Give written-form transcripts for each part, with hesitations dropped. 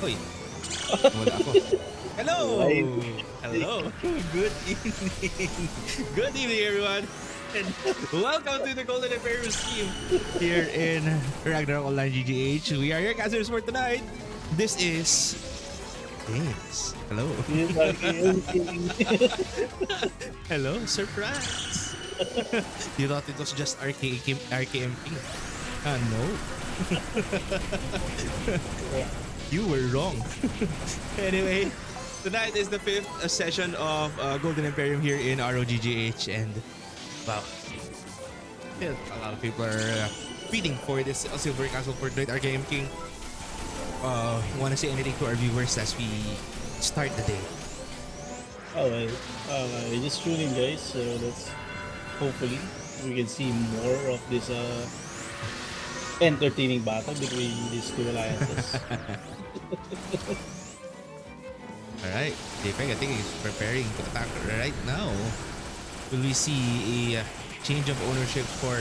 Hoy, wala ako. Hello! Live. Hello! Good evening! Good evening, everyone! And welcome to the Golden Emperium team here in Ragnarok Online GGH. We are your casters for tonight. This is James. Hello. Yes, RKM.King. Hello, surprise! You thought it was just RKM King? No. You were wrong. Anyway, tonight is the fifth session of Golden Emperium here in ROGGH, and wow, yeah, a lot of people are waiting for this Silver Castle for tonight. RKM.King, want to say anything to our viewers as we start the day? Alright. Just tune in, guys. So let's hopefully we can see more of this entertaining battle between these two alliances. Alright, JPEG, I think he's preparing to attack right now. Will we see a change of ownership for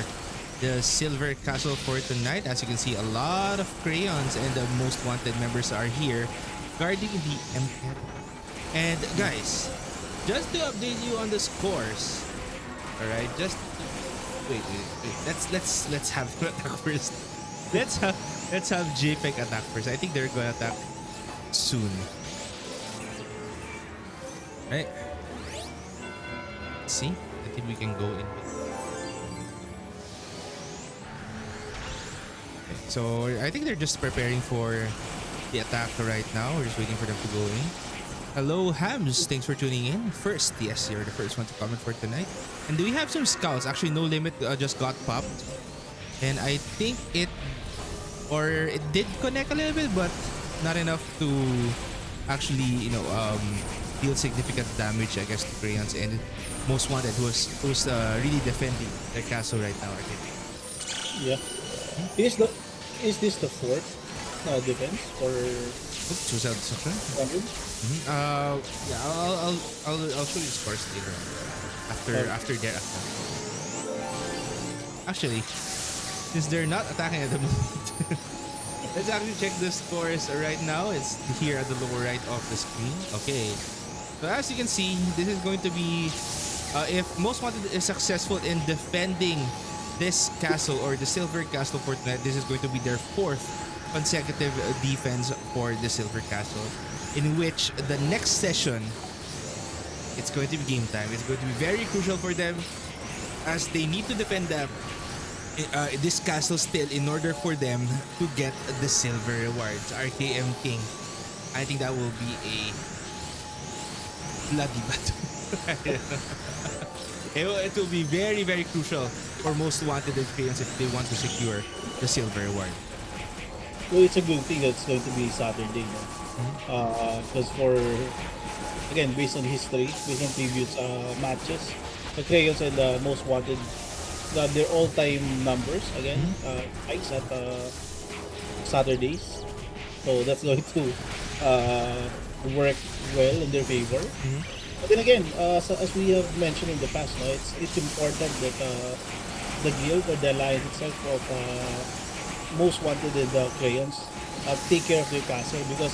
the Silver Castle for tonight? As you can see, a lot of crayons and the most wanted members are here guarding the Empire. And guys, just to update you on the scores, alright, just wait. Let's have attack first. Let's have JPEG attack first. I think they're gonna attack soon. Right. See? I think we can go in. Okay, so I think they're just preparing for the attack right now. We're just waiting for them to go in. Hello, Hams. Thanks for tuning in. First, yes, you're the first one to comment for tonight. And do we have some scouts? Actually, No Limit just got popped. And I think it did connect a little bit, but not enough to actually, deal significant damage, I guess, to Crayons and Most Wanted, who's really defending their castle right now. I think. Yeah. Is this the fourth defense for Oops, was that something? London? Yeah, I'll show you the scores later on, after their attack. Actually, since they're not attacking at the moment, let's actually check the scores right now. It's here at the lower right of the screen. Okay, so as you can see, this is going to be if Most Wanted is successful in defending this castle or the Silver Castle for tonight, this is going to be their fourth consecutive defense for the Silver Castle, in which the next session, it's going to be game time. It's going to be very crucial for them as they need to defend this castle still in order for them to get the silver rewards. RKM.King, I think that will be a bloody battle. It will be very, very crucial for Most Wanted and Crayons if they want to secure the silver reward. Well, it's a good thing that it's going to be Saturday, no? Because again, based on history, based on previous matches, the Crayons and the Most Wanted got their all-time numbers again, Heist at Saturdays. So that's going to work well in their favor. But then again, so as we have mentioned in the past, no, it's important that the guild or the alliance itself of Most Wanted and the Crayons take care of their castle, because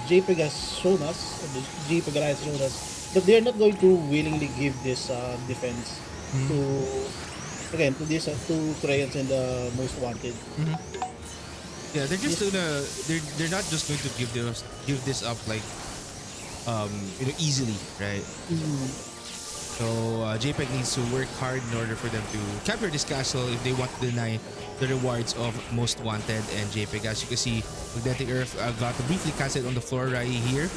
JPEG has shown us, or the JPEG alliance has shown us, that they are not going to willingly give this defense to to Crayons and the Most Wanted. Yeah, they're just gonna they're not just going to give this up like easily, right? So JPEG needs to work hard in order for them to capture this castle if they want to deny the rewards of Most Wanted and JPEG. As you can see, Magnetic Earth got briefly casted on the floor right here,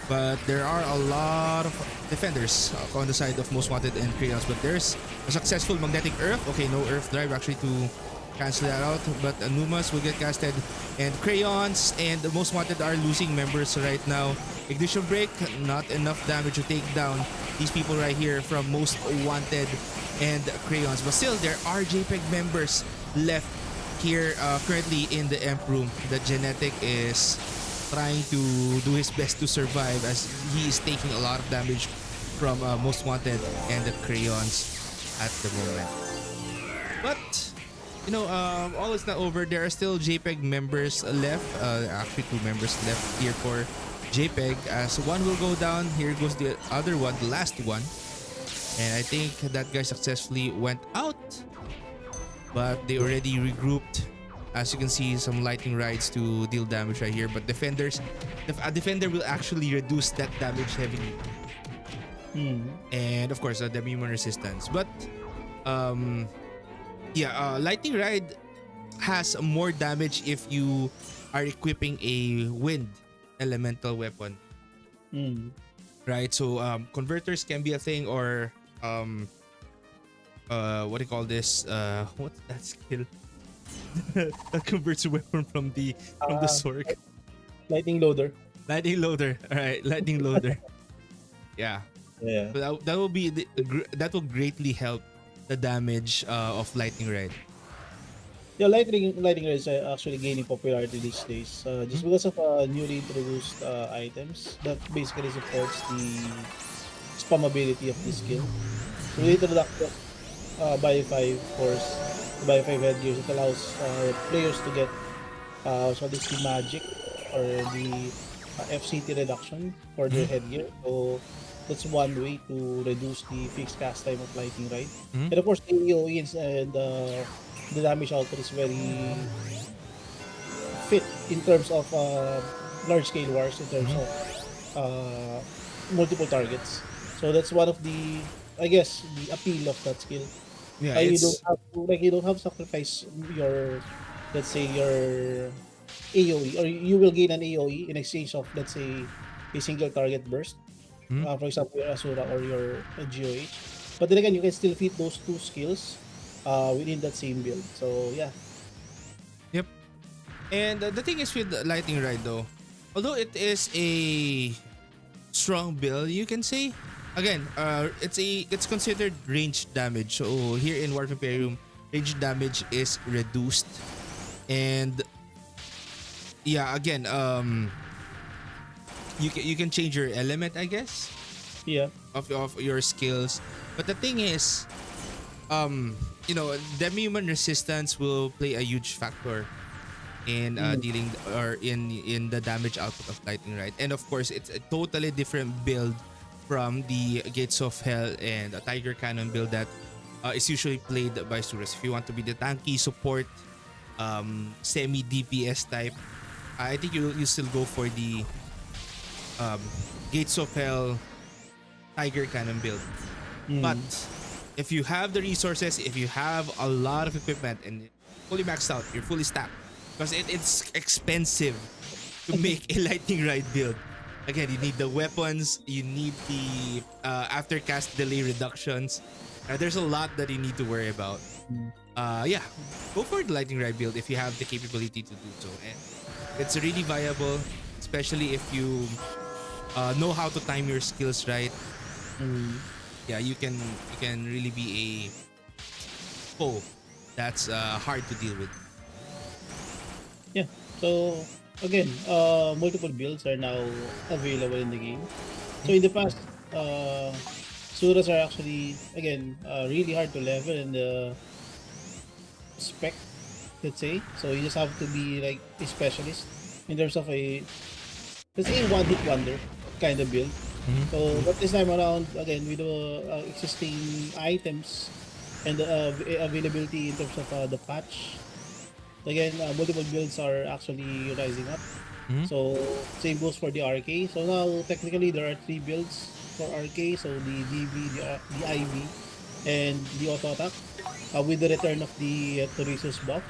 but there are a lot of defenders on the side of Most Wanted and Crayons. But there's a successful Magnetic Earth. Okay, no Earth Drive actually to cancel that out, but Numas will get casted, and Crayons and the Most Wanted are losing members right now. Ignition Break, not enough damage to take down these people right here from Most Wanted and Crayons, but still there are JPEG members left here currently in the Emp room. The Genetic is trying to do his best to survive as he is taking a lot of damage from Most Wanted and the Crayons at the moment. But all is not over. There are still JPEG members left. Actually, two members left here for JPEG. So one will go down. Here goes the other one, the last one. And I think that guy successfully went out. But they already regrouped. As you can see, some lightning rides to deal damage right here. But a defender will actually reduce that damage heavily. And of course, the immune resistance. But lightning ride has more damage if you are equipping a wind elemental weapon. Right? So converters can be a thing, or what do you call this? What's that skill? That converts a weapon from the sword. Lightning loader. Lightning loader. All right, lightning loader. Yeah. Yeah. But that will greatly help the damage of lightning ride. Yeah, lightning rides are actually gaining popularity these days, just because of newly introduced items that basically supports the spammability of the skill. So the introduction of Bio 5, of course, the Bio 5 headgears, it allows players to get so this the magic or the FCT reduction for their headgear. So that's one way to reduce the fixed cast time of lightning ride. And of course, the AoE and the damage output is very fit in terms of large scale wars, in terms of multiple targets. So that's one of the, I guess, the appeal of that skill. Yeah, You don't have to sacrifice your, let's say, your AoE, or you will gain an AoE in exchange of, let's say, a single target burst. For example, your Asura or your GOH. But then again, you can still fit those two skills within that same build. So yeah. Yep. And the thing is with lightning ride though, although it is a strong build, you can say, again, it's considered range damage. So here in Golden Emperium, range damage is reduced, and yeah, again, you can change your element, I guess. Yeah. Of your skills, but the thing is, demi-human resistance will play a huge factor in dealing or in the damage output of lightning ride, and of course, it's a totally different build from the Gates of Hell and a Tiger Cannon build that is usually played by Suras. If you want to be the tanky support, semi DPS type, I think you still go for the Gates of Hell Tiger Cannon build. But if you have the resources, if you have a lot of equipment and fully maxed out, you're fully stacked, because it's expensive to make a lightning ride build. Again, you need the weapons, you need the aftercast delay reductions. There's a lot that you need to worry about. Go for the lightning ride build if you have the capability to do so. And it's really viable, especially if you know how to time your skills right. Yeah, you can really be a foe that's hard to deal with. Yeah. So again, multiple builds are now available in the game. So in the past, Suras are actually, again, really hard to level in the spec, let's say. So you just have to be like a specialist in terms of a, let's say, a one-hit wonder kind of build. So, but this time around, again, with the existing items and the availability in terms of the patch, again, multiple builds are actually rising up. So, same goes for the RK. So now, technically, there are 3 builds for RK. So, the DB, the IV, and the auto attack. With the return of the Torisus buff.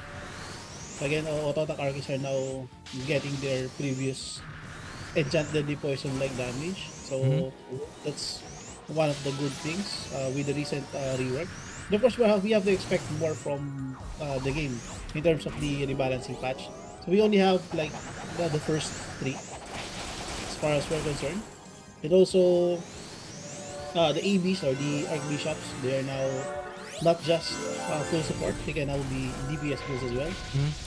Again, auto attack RKs are now getting their previous enchant deadly poison like damage. So that's one of the good things with the recent rework. And of course, we have to expect more from the game in terms of the rebalancing patch. So we only have like the first 3 as far as we're concerned. And also the ABs or the Archbishops, they are now not just full support, they can now be DPS builds as well.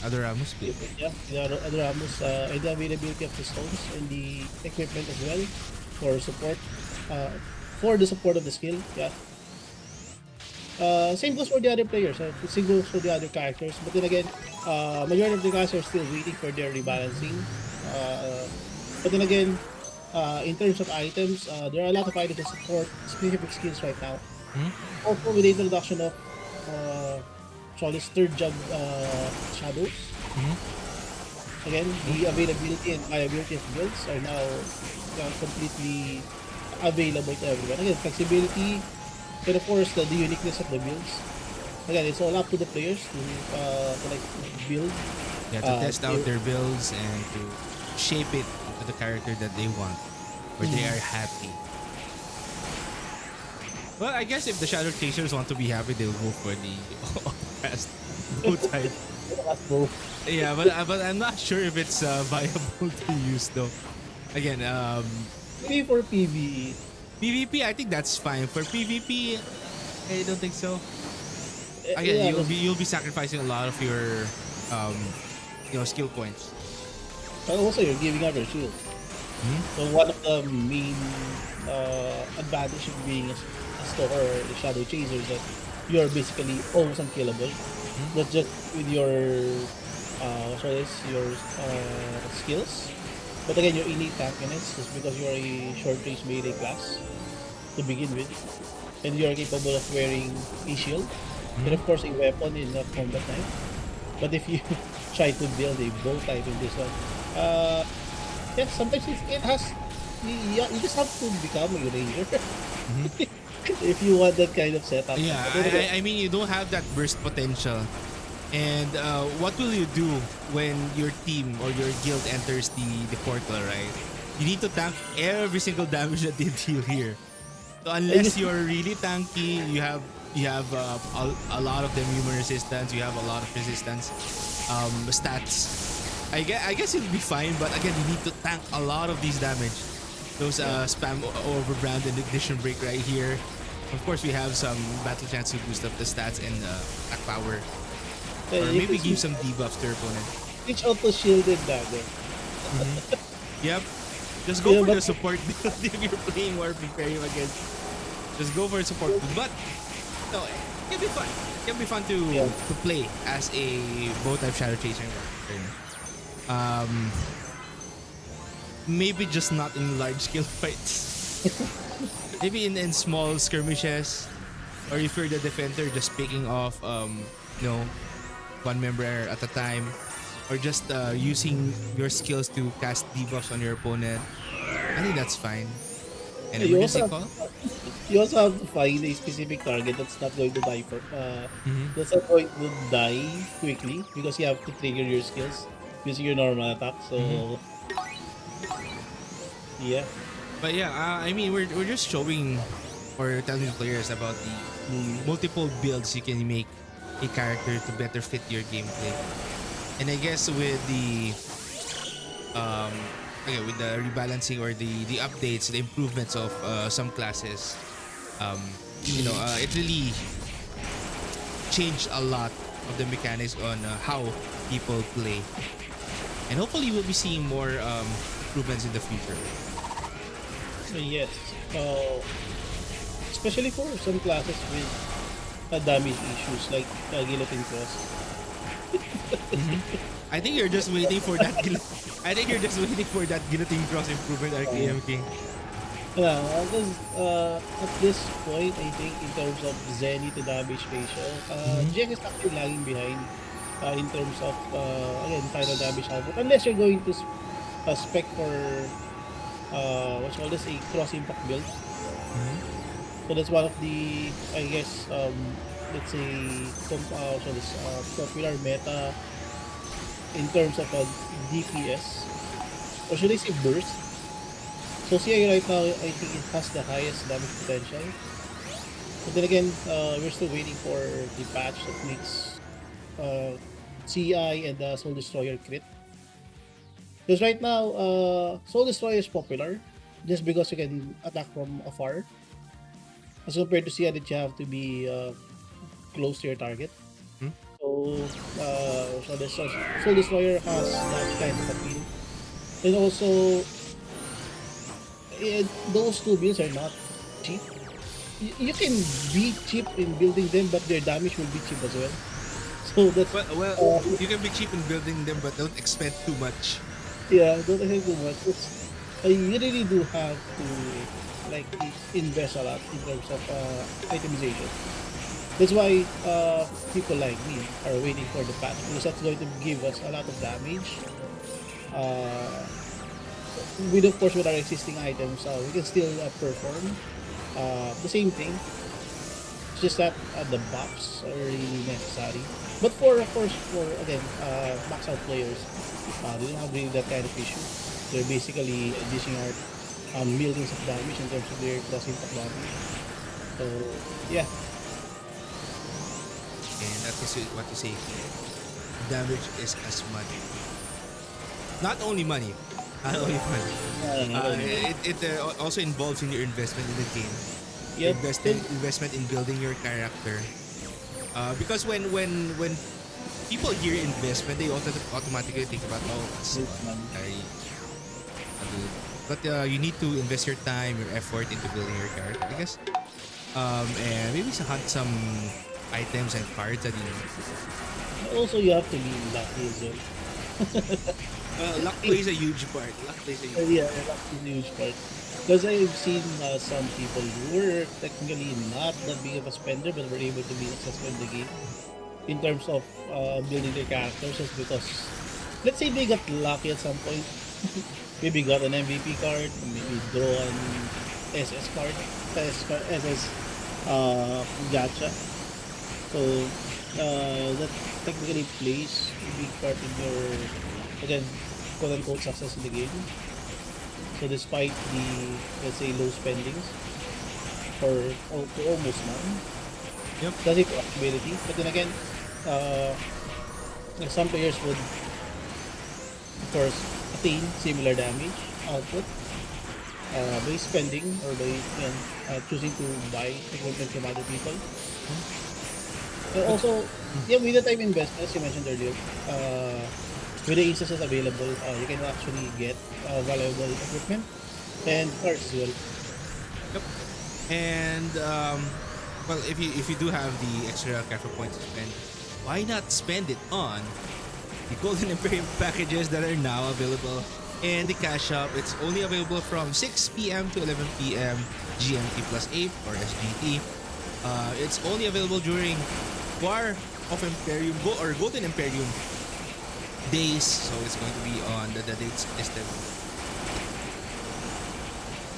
Adoramus. Yeah, the Adoramus and the availability of the stones and the equipment as well for support, for the support of the skill. Yeah. Same goes for the other players. Same goes for the other characters. But then again, majority of the guys are still waiting for their rebalancing. Uh, but then again, in terms of items, there are a lot of items that support specific skills right now. Mhm. Also, with the introduction of Solis third job shadows, Mhm. again, the availability and viability of builds are now completely available to everyone. Again, flexibility, and of course, the uniqueness of the builds. Again, it's all up to the players to like build. Yeah, to test out Their, their builds and to shape it to the character that they want, where they are happy. Well, I guess if the Shadow Chasers want to be happy, they'll go for the fast bow type. both. Yeah, but I'm not sure if it's viable to use though. Again, Maybe for PvE. PvP, I think that's fine. For PvP, I don't think so. Again, Yeah, you'll be sacrificing a lot of your um, skill points. but also you're giving up your shield. Hmm? So one of the main advantage of being a stalker or a shadow chaser is that you're basically almost unkillable. Not just with your your skills, but again your innate tankiness is because you're a short range melee class to begin with, and you're capable of wearing a shield and of course a weapon in a combat knife. But if you try to build a bow type in this one, yeah, sometimes it has you just have to become a ranger if you want that kind of setup. Yeah, But then again, I mean, you don't have that burst potential. And what will you do when your team or your guild enters the portal, right? You need to tank every single damage that they deal here. So I unless just you're really tanky, you have a lot of them human resistance. You have a lot of resistance stats. I guess it'll be fine, but again, you need to tank a lot of these damage. Those spam overbrand and ignition break right here. Of course, we have some battle chance to boost up the stats and attack power, or you maybe can give some debuffs to your opponent. switch out to shielded dagger. Yep. Just go Yeah, for but the support build if you're playing or preparing against. Just go for a support build. But no, it can be fun. It can be fun to yeah, play as a bow type shadow chaser. Um, maybe just not in large scale fights. Maybe in small skirmishes, or if you're the defender, just picking off you know one member at a time, or just using your skills to cast debuffs on your opponent. I think that's fine. An you emergency also have call? you also have to find a specific target that's not going to die for Mm-hmm. that's not going to die quickly because you have to trigger your skills using your normal attack. Mm-hmm. So yeah. But yeah, I mean, we're just showing or telling the players about the Mm. multiple builds you can make a character to better fit your gameplay. And I guess with the um with the rebalancing or the updates, the improvements of some classes, um it really changed a lot of the mechanics on how people play. And hopefully we'll be seeing more improvements in the future. So yes. Especially for some classes with damage issues like guillotine cross. I think you're just waiting for that. I think you're just waiting for that guillotine cross improvement, RKM.King. Yeah, because at this point, I think in terms of Zenny to damage ratio, GX is actually lagging behind in terms of, again, final damage output. Unless you're going to spec for, what's called this, a cross impact build. So that's one of the, I guess, let's say, popular meta in terms of DPS. Or should I say burst? So CI right now, I think it has the highest damage potential. But then again, we're still waiting for the patch that makes uh, CI and Soul Destroyer crit. Because right now, Soul Destroyer is popular just because you can attack from afar. As compared to CI that you have to be close to your target. Hmm? Soul Destroyer has that kind of appeal. And also, those two builds are not cheap. You can be cheap in building them, but their damage will be cheap as well. So that's Well, uh, you can be cheap in building them, but don't expect too much. yeah, don't think too much. You really do have to like invest a lot in terms of itemization. That's why people like me are waiting for the patch because that's going to give us a lot of damage. Uh, with of course with our existing items, we can still perform the same thing. It's just that the buffs are really necessary. But for of course for again max out players, they don't have really that kind of issue. They're basically dishing out millions of damage in terms of their cross impact damage. So yeah, And that is what you say. Damage is as money. Not only money. Not only money. not only one. It also involves in your investment in the game. Yep. Investment in building your character. Because when people hear investment, they automatically think about it's This money. very good. But you need to invest your time, your effort into building your character, I guess. And maybe hunt some items and cards that you need. Also, you have to be lucky as well. Luck plays a huge part. Luck plays a huge Yeah, luck is a huge part. Because I've seen some people who were technically not that big of a spender but were able to be successful in the game in terms of building their characters just because let's say they got lucky at some point. Maybe got an MVP card, maybe draw an SS card, SS gacha. So that technically plays a big part in your again quote unquote success in the game. So despite the let's say low spendings or almost none, Yep. does it possibility. But then again, uh, some players would of course attain similar damage output by spending or by choosing to buy equipment from other people. And also, yeah, with the time investment, as you mentioned earlier, with the instances available, you can actually get valuable equipment and cards as well. Yep. And well, if you do have the extra cash points to spend, why not spend it on the Golden Emperium packages that are now available in the cash shop? It's only available from 6 p.m. to 11 p.m. GMT plus 8 or SGT. It's only available during War of Imperium or Golden Imperium days, so it's going to be on the dates listed.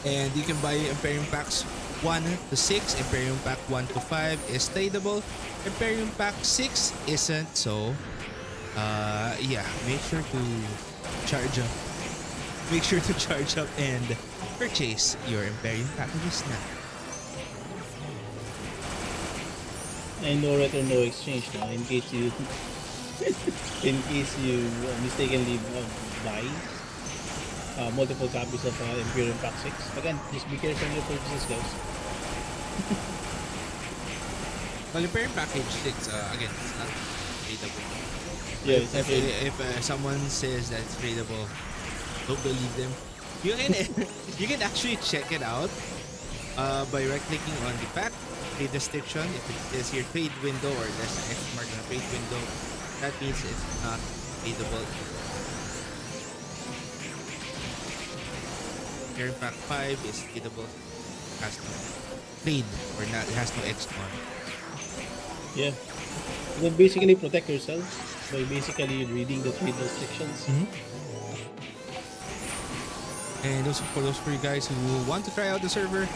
And you can buy Imperium packs 1 to 6. Imperium pack 1 to 5 is tradable. Imperium pack 6 isn't, so yeah, make sure to charge up. Make sure to charge up and purchase your Imperium packages now. And no return, no exchange now in case you in case you mistakenly buy multiple copies of Imperium Pack 6. Again, just be careful in your purchases, guys. Well, Imperium package 6, again, it's not tradable. Yeah, If, it's not really. if someone says that it's tradable, don't believe them. You can you can actually check it out by right clicking on the pack trade restriction. If it says here trade window or there's an X mark on a trade window, that means it's not tradable. Here pack 5 is tradable, has no trade or not, it has no X on. Yeah. You can basically protect yourselves by basically reading the trade restrictions. And also for you guys who want to try out the server,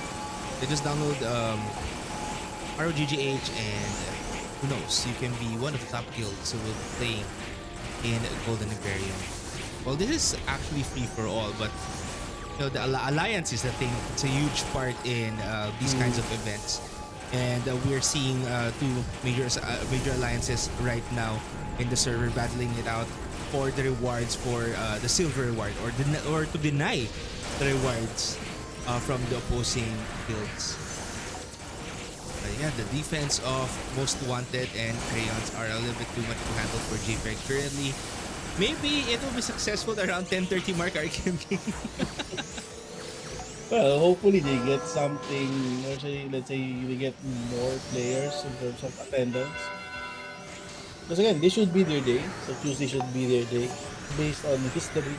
they just download ROGGH, and who knows, you can be one of the top guilds who will be playing in Golden Emperium. Well, this is actually free for all, but you know, the alliance is the thing. It's a huge part in these kinds of events, and we're seeing two major alliances right now in the server battling it out for the rewards for the silver reward, or to deny the rewards from the opposing guilds. Yeah, the defense of Most Wanted and Crayons are a little bit too much to handle for JPEG currently. Maybe it will be successful around 10:30 mark RKM King. Well, hopefully they get something, or say, let's say they get more players in terms of attendance. Because again, this should be their day. So Tuesday should be their day based on history.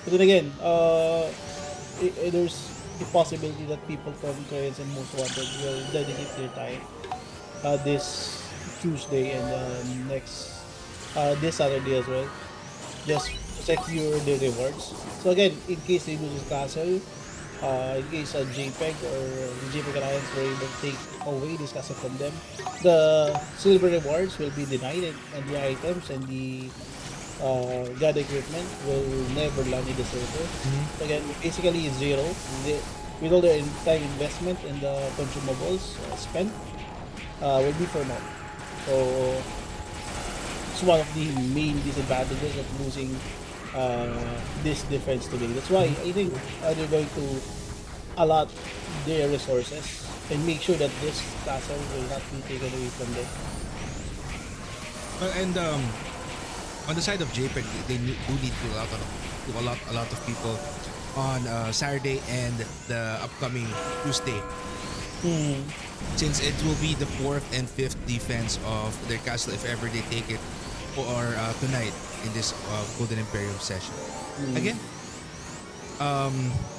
But then again, there's a possibility that people from Koreans and Most Wanted will dedicate their time this Tuesday and next this Saturday as well, just to secure the rewards. So again, in case they lose his castle, in case JPEG or the JPEG Alliance were able to take away this castle from them, the silver rewards will be denied, and the items and the god equipment will never land in the server. Mhm. Again, basically it's zero. The, with all the time investment and the consumables spent, will be for naught. So it's one of the main disadvantages of losing this defense today. That's why I think they're going to allot their resources and make sure that this castle will not be taken away from them. Well, and on the side of JPEG, they do need to allot a lot of people on Saturday and the upcoming Tuesday, Hmm. since it will be the fourth and fifth defense of their castle if ever they take it or tonight in this Golden Emperium session. Hmm. Again,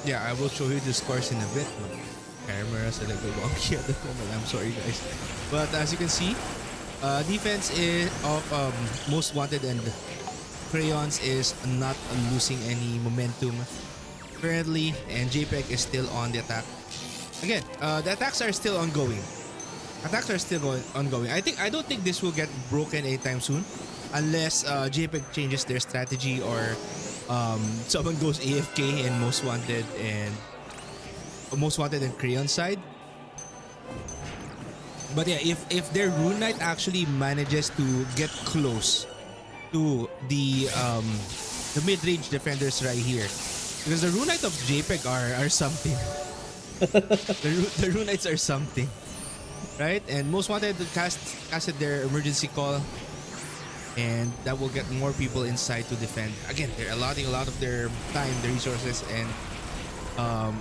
yeah, I will show you the scores in a bit. My camera's a little wonky at the moment. I'm sorry, guys. But as you can see, defense of Most Wanted and Crayons is not losing any momentum currently, and JPEG is still on the attack. Again, the attacks are still ongoing. Attacks are still ongoing. I don't think this will get broken anytime soon, unless JPEG changes their strategy or someone goes AFK and Most Wanted and Crayon side. But yeah, if their Rune Knight actually manages to get close to the mid range defenders right here, because the Rune Knight of JPEG are something. The Rune Knights are something, right? And Most Wanted casted their emergency call, and that will get more people inside to defend. Again, they're allotting a lot of their time, their resources, and um,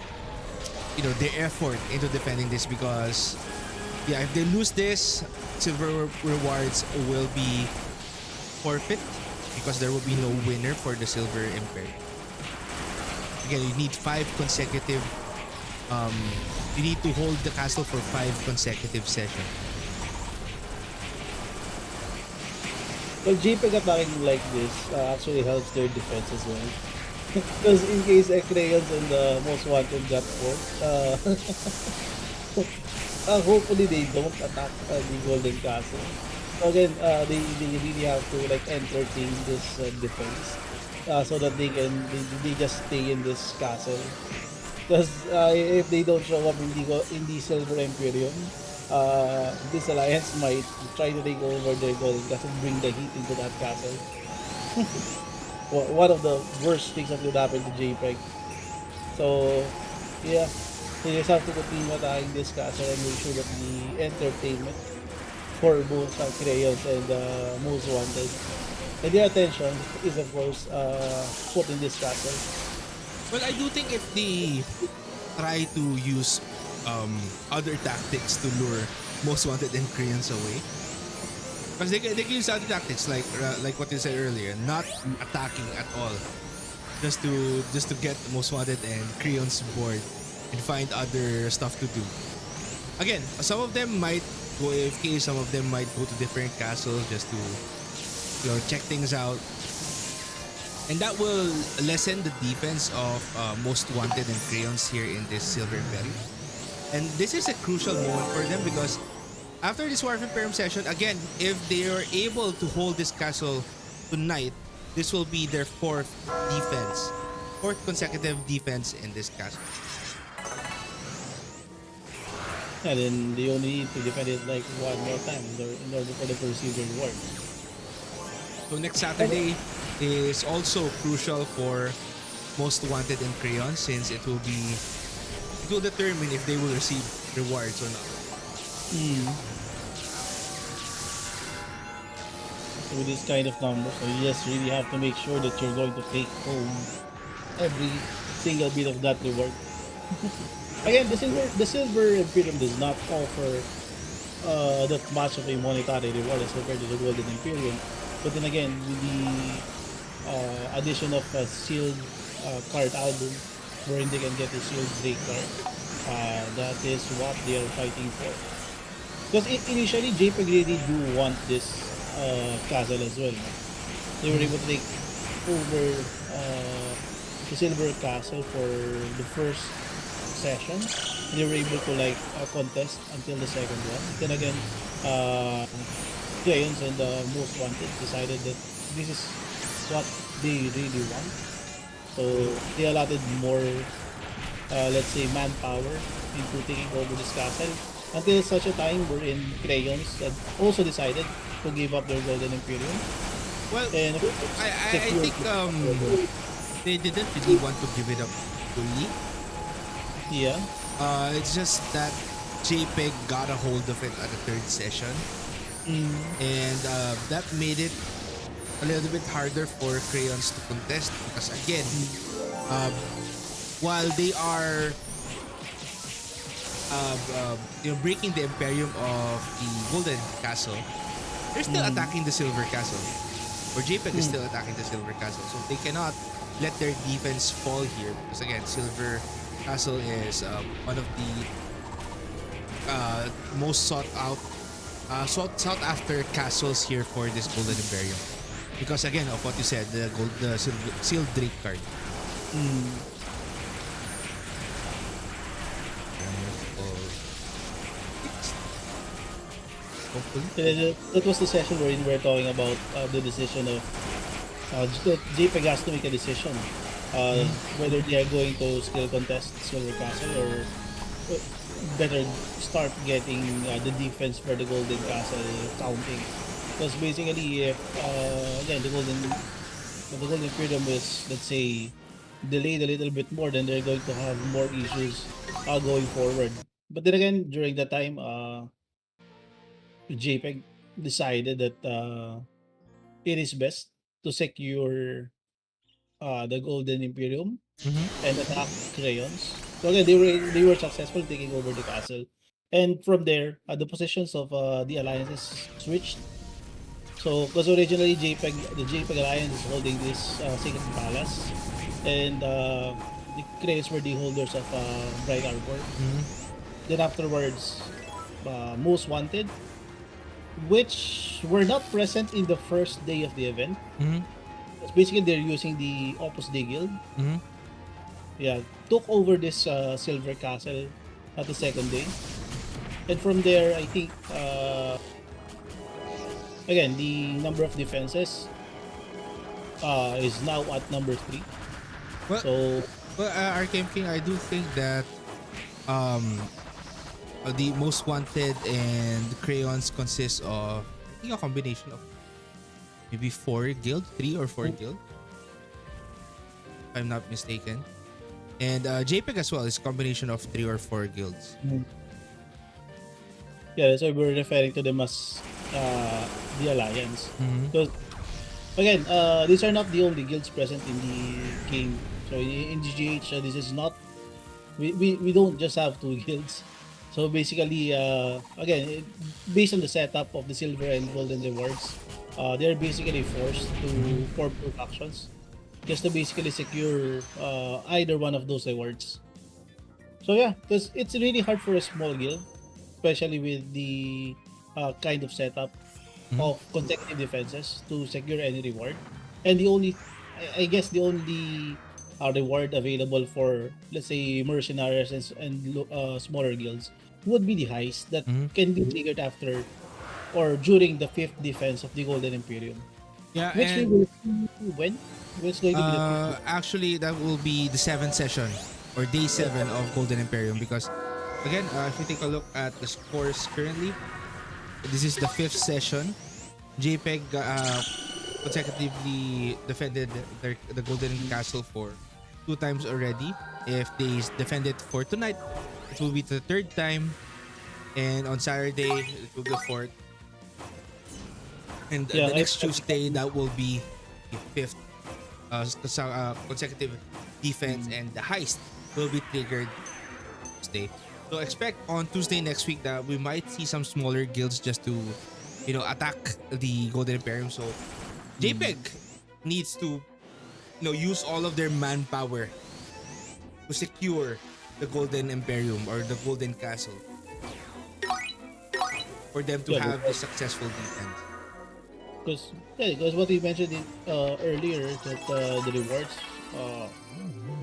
their effort into defending this, because yeah, if they lose this, silver rewards will be forfeit because there will be no winner for the silver empire. Again, you need five consecutive. Um, you need to hold the castle for 5 consecutive sessions. Well, JPEG attacking like this actually helps their defense as well. Because in case Crayons and the Most Wanted got caught, hopefully they don't attack the Golden Castle. So again, they really have to like entertain this defense so that they just stay in this castle. Because if they don't show up in the Silver Empyrean, this alliance might try to take over their Golden Castle, bring the heat into that castle. One of the worst things that could happen to JPEG. So, yeah, they just have to continue attacking this castle and make sure that the entertainment for both Crayons and Most Wanted and their attention is of course put in this castle. Well, I do think if they try to use other tactics to lure Most Wanted and Koreans away, because they can use other tactics like what you said earlier, not attacking at all, just to get Most Wanted and Koreans bored and find other stuff to do. Again, some of them might go AFK, some of them might go to different castles just to check things out, and that will lessen the defense of Most Wanted and Crayons here in this Silver Imperium. And this is a crucial moment for them, because after this War of Imperium session, again, if they are able to hold this castle tonight, this will be their fourth consecutive defense in this castle. And then they only need to defend it like one more time in order for them to receive their reward. So next Saturday is also crucial for Most Wanted and Crayon, since it will determine if they will receive rewards or not. Mm. With this kind of numbers, so you just really have to make sure that you're going to take home every single bit of that reward. Again, the silver Imperium does not offer that much of a monetary reward as compared to the Golden Imperium. But then again, with the addition of a sealed card album, wherein they can get a sealed Drake card, that is what they are fighting for. Because initially, JPEG really do want this castle as well. No? They were able to take over the Silver Castle for the first session. They were able to like contest until the second one. Then again, uh, Crayons and the Most Wanted decided that this is what they really want. So they allotted more, let's say, manpower into taking over this castle until such a time wherein Crayons had also decided to give up their Golden Imperium Well, and I secure think they didn't really want to give it up fully. yeah. It's just that JPEG got a hold of it at the third session, Mm, and that made it a little bit harder for Crayons to contest because again, um, while they are breaking the Imperium of the Golden Castle, they're still mm, attacking the Silver Castle. Or JPEG is mm. still attacking the Silver Castle. So they cannot let their defense fall here. Because again, Silver Castle is one of the most sought after castles here for this Golden Imperium. Because again, of what you said, the sealed Drake card. Mm. Hopefully. That was the session wherein we're talking about the decision of JPEG has to make a decision whether they are going to still contest Silver Castle or uh, better start getting the defense for the Golden Castle counting. Because basically, if again the Golden Freedom is, let's say, delayed a little bit more, then they're going to have more issues going forward. But then again, during that time, JPEG decided that it is best to secure the Golden Imperium Mm-hmm. and attack Crayons. So again, they were successful taking over the castle, and from there, the positions of the alliances switched. So, because originally the JPEG Alliance is holding this Sacred Palace, and the Crayons were the holders of Bright Arbor. Mm-hmm. Then afterwards, Most Wanted, which were not present in the first day of the event. Mm-hmm. It's basically they're using the Opus Dei Guild. Mm-hmm. Yeah, took over this Silver Castle at the second day. And from there, I think, again, the number of defenses is now at number 3. Well, So, RKM.King, I do think that um the most wanted and crayons consists of I think a combination of maybe 4 guild, 3 or 4 guild, if I'm not mistaken. And JPEG as well is a combination of 3 or 4 guilds. mm, yeah, that's why we're referring to them as the Alliance. Mm-hmm. Because, again, these are not the only guilds present in the game. So, in GGH, this is not we don't just have 2 guilds. So basically, again, based on the setup of the silver and golden rewards, they're basically forced to form 2 factions just to basically secure either one of those rewards. So yeah, because it's really hard for a small guild, especially with the kind of setup Mm-hmm. of consecutive defenses to secure any reward. And the only, I guess, the only reward available for, let's say, mercenaries and smaller guilds would be the heist that Mm-hmm. can be triggered after or during the fifth defense of the Golden Imperium, Yeah, which we and will see when. It's going to be the fifth. actually that will be the 7th session or day 7 of Golden Imperium because again, if you take a look at the scores currently, this is the 5th session. JPEG consecutively defended the Golden Castle for 2 times already. If they defend it for tonight, it will be the 3rd time, and on Saturday it will be the 4th, and Yeah, the I, next Tuesday that will be the 5th consecutive defense, and the heist will be triggered Wednesday. So expect on Tuesday next week that we might see some smaller guilds just to, attack the Golden Imperium. So JPEG needs to, use all of their manpower to secure the Golden Imperium or the Golden Castle for them to Yeah, have the successful defense. because what we mentioned earlier that the rewards uh,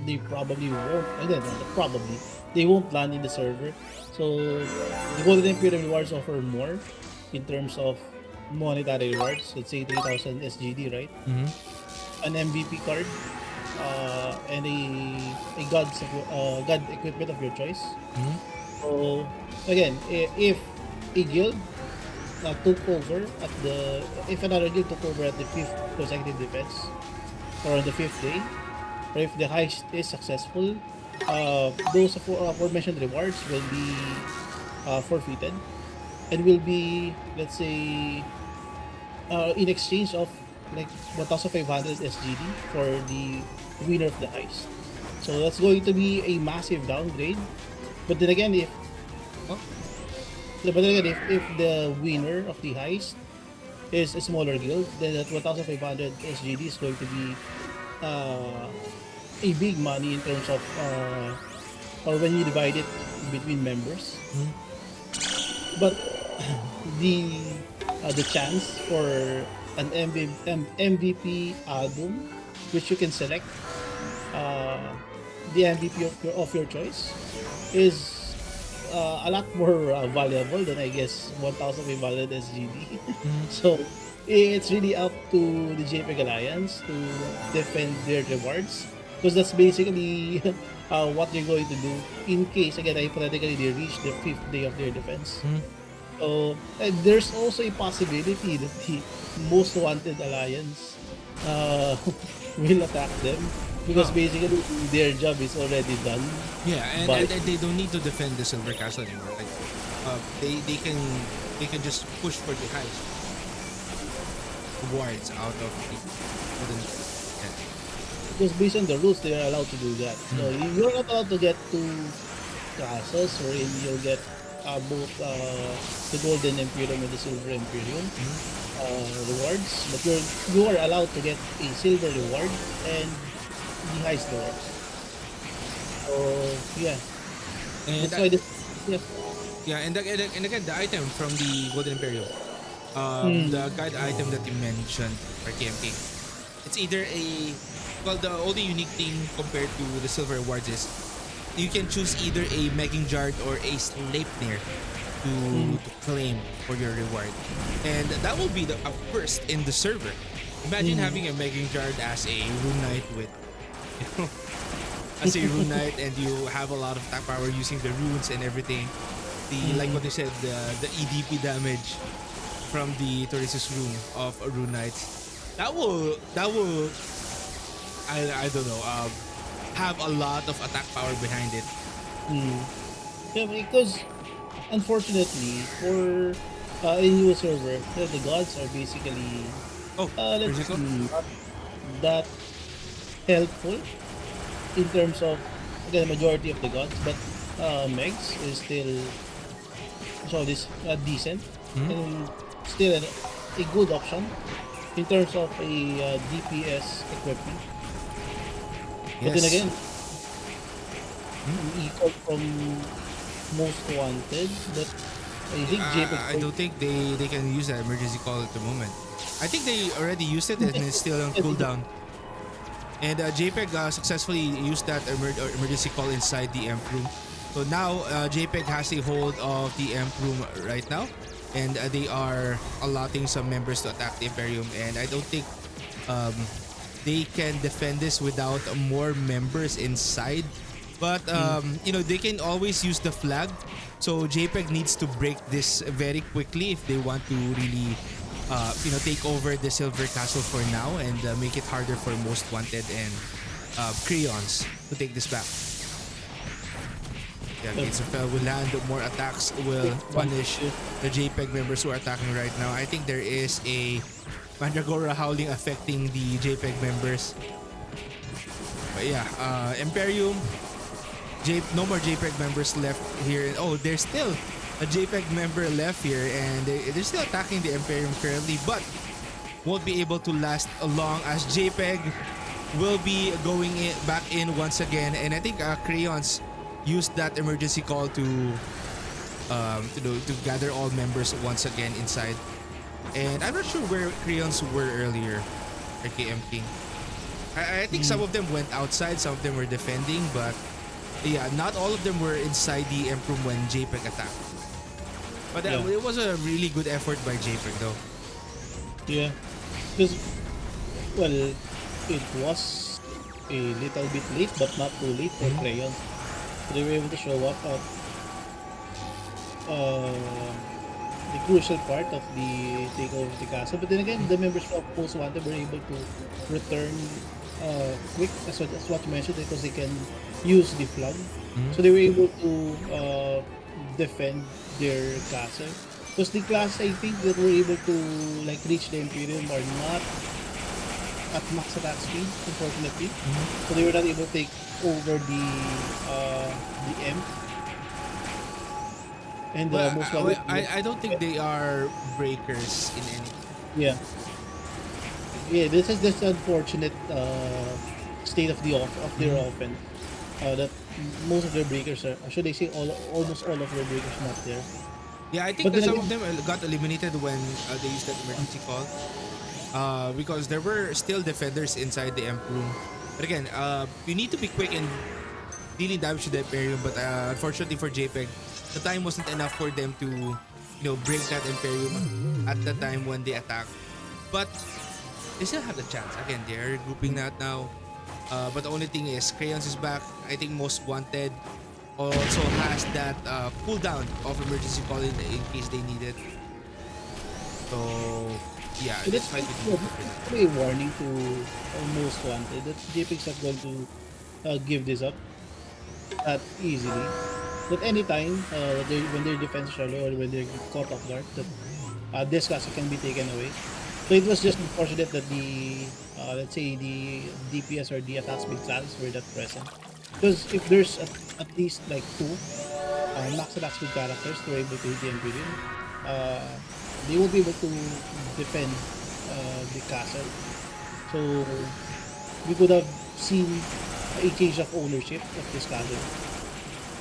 they probably won't. Again, not probably they won't land in the server. So the Golden Emperium rewards offer more in terms of monetary rewards. Let's say 3,000 SGD, right? Mm-hmm. An MVP card, and a god equipment of your choice. Mm-hmm. So again, if a guild took over at the if another guild took over at the fifth consecutive defense or on the fifth day, or if the heist is successful, those aforementioned rewards will be forfeited and will be, let's say, in exchange of like 1,500 SGD for the winner of the heist. So that's going to be a massive downgrade. But then again, Oh, if the winner of the heist is a smaller guild, then that 1,500 SGD is going to be uh, a big money in terms of or when you divide it between members. mhm. But the the chance for an MVP album, which you can select uh, the MVP of your choice, is a lot more valuable than I guess 1,500 SGD. So it's really up to the JPEG Alliance to defend their rewards, because that's basically what they're going to do in case, again, hypothetically, they reach the fifth day of their defense. Mhm. So and there's also a possibility that the most wanted alliance will attack them, because Oh. basically their job is already done. Yeah, But and they don't need to defend the Silver Castle anymore. Like, they can just push for the highest rewards out of the golden. Yeah. because based on the rules, they are allowed to do that. So you're not allowed to get two castles wherein you'll get both the Golden Emperium and the Silver Emperium rewards, but you are allowed to get a silver reward and the highest rewards. So yeah, And that's why this. Yeah. yeah, and again, the item from the Golden Imperium, Hmm. the guide item that you mentioned, RKM.King, it's either a, well, the only unique thing compared to the silver rewards is you can choose either a Megging Jar or a Sleipnir to claim for your reward, and that will be the first in the server. Imagine having a Megging Jar as a rune knight with, you know, as a rune knight, and you have a lot of attack power using the runes and everything. The, like what you said, the EDP damage from the Torisus rune of a rune knights. That will I don't know, have a lot of attack power behind it. Hmm. Yeah, because unfortunately for a new server, the gods are basically Oh, let's Rizico? see, not that helpful in terms of, again, the majority of the gods, but Megs is still this decent and still a good option in terms of a DPS equipment. But then Yes. again, an equal from most wanted, but I think I don't think they can use that emergency call at the moment. I think they already used it and it's still on cooldown. And JPEG successfully used that emergency call inside the Emp room. So now JPEG has a hold of the Emp room right now, and they are allotting some members to attack the Imperium. And I don't think they can defend this without more members inside. But they can always use the flag. So JPEG needs to break this very quickly if they want to really take over the Silver Castle for now and make it harder for Most Wanted and Creons to take this back. Yeah, Gates of Hell will land, more attacks will punish the JPEG members who are attacking right now. I think there is a Mandragora howling affecting the JPEG members. But yeah, Imperium no more JPEG members left here. Oh, there's still a JPEG member left here, and they're still attacking the Imperium currently, but won't be able to last long as JPEG will be going back in once again. And I think Crayons used that emergency call to gather all members once again inside. And I'm not sure where Crayons were earlier, RKM.King. I think some of them went outside, some of them were defending, but yeah, not all of them were inside the Emp room when JPEG attacked. But it was a really good effort by JPEG though. Yeah, because well, it was a little bit late, but not too late for Crayon. They were able to show up at the crucial part of the takeover of the castle. But then again, the members of Most Wanted were able to return quick, as what you mentioned, because they can use the flag. So they were able to defend their castle. Because the class, I think, that were able to like reach the Imperium are not at max attack speed, unfortunately. So they were not able to take over the M. And most wanted. I don't think they are breakers in any. Yeah. Yeah, this is this unfortunate state of their offense. That most of their breakers are, should I say, almost all of their breakers not there. Yeah, I think But that then some of again, them got eliminated when they used that emergency call. Because there were still defenders inside the Emp room. But again, you need to be quick in dealing damage to the Imperium. But unfortunately for JPEG, the time wasn't enough for them to, break that Imperium at the time when they attacked. But they still have the chance. Again, they're grouping that now. But the only thing is, Crayons is back. I think Most Wanted also has that cooldown of emergency call in case they need it. So yeah, so this that's might be yeah, difficult for them. that's a warning to Most Wanted that JPEG's not going to give this up that easily. That anytime when their defense is shallow or when they're caught off guard, that this castle can be taken away. So it was just unfortunate that the let's say the DPS or the attack speed classes were not present. Because if there's at least like two max attack speed characters who are able to hit the Imperium, they will be able to defend the castle. So we could have seen a change of ownership of this castle.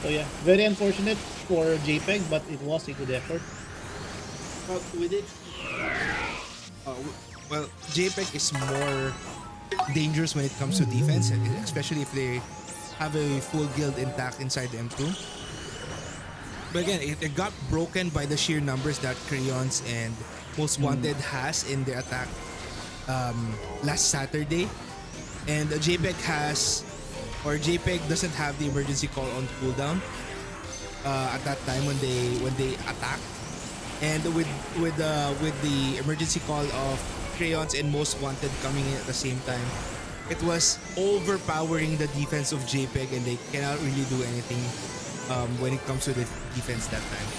So yeah, very unfortunate for JPEG, but it was a good effort. But with it, well, JPEG is more dangerous when it comes to defense, especially if they have a full guild intact inside the M2. But again, it got broken by the sheer numbers that Crayons and Most Wanted has in their attack last Saturday. And JPEG doesn't have the emergency call on cooldown at that time when they attack. And with the emergency call of Crayons and Most Wanted coming in at the same time, it was overpowering the defense of JPEG, and they cannot really do anything when it comes to the defense that time.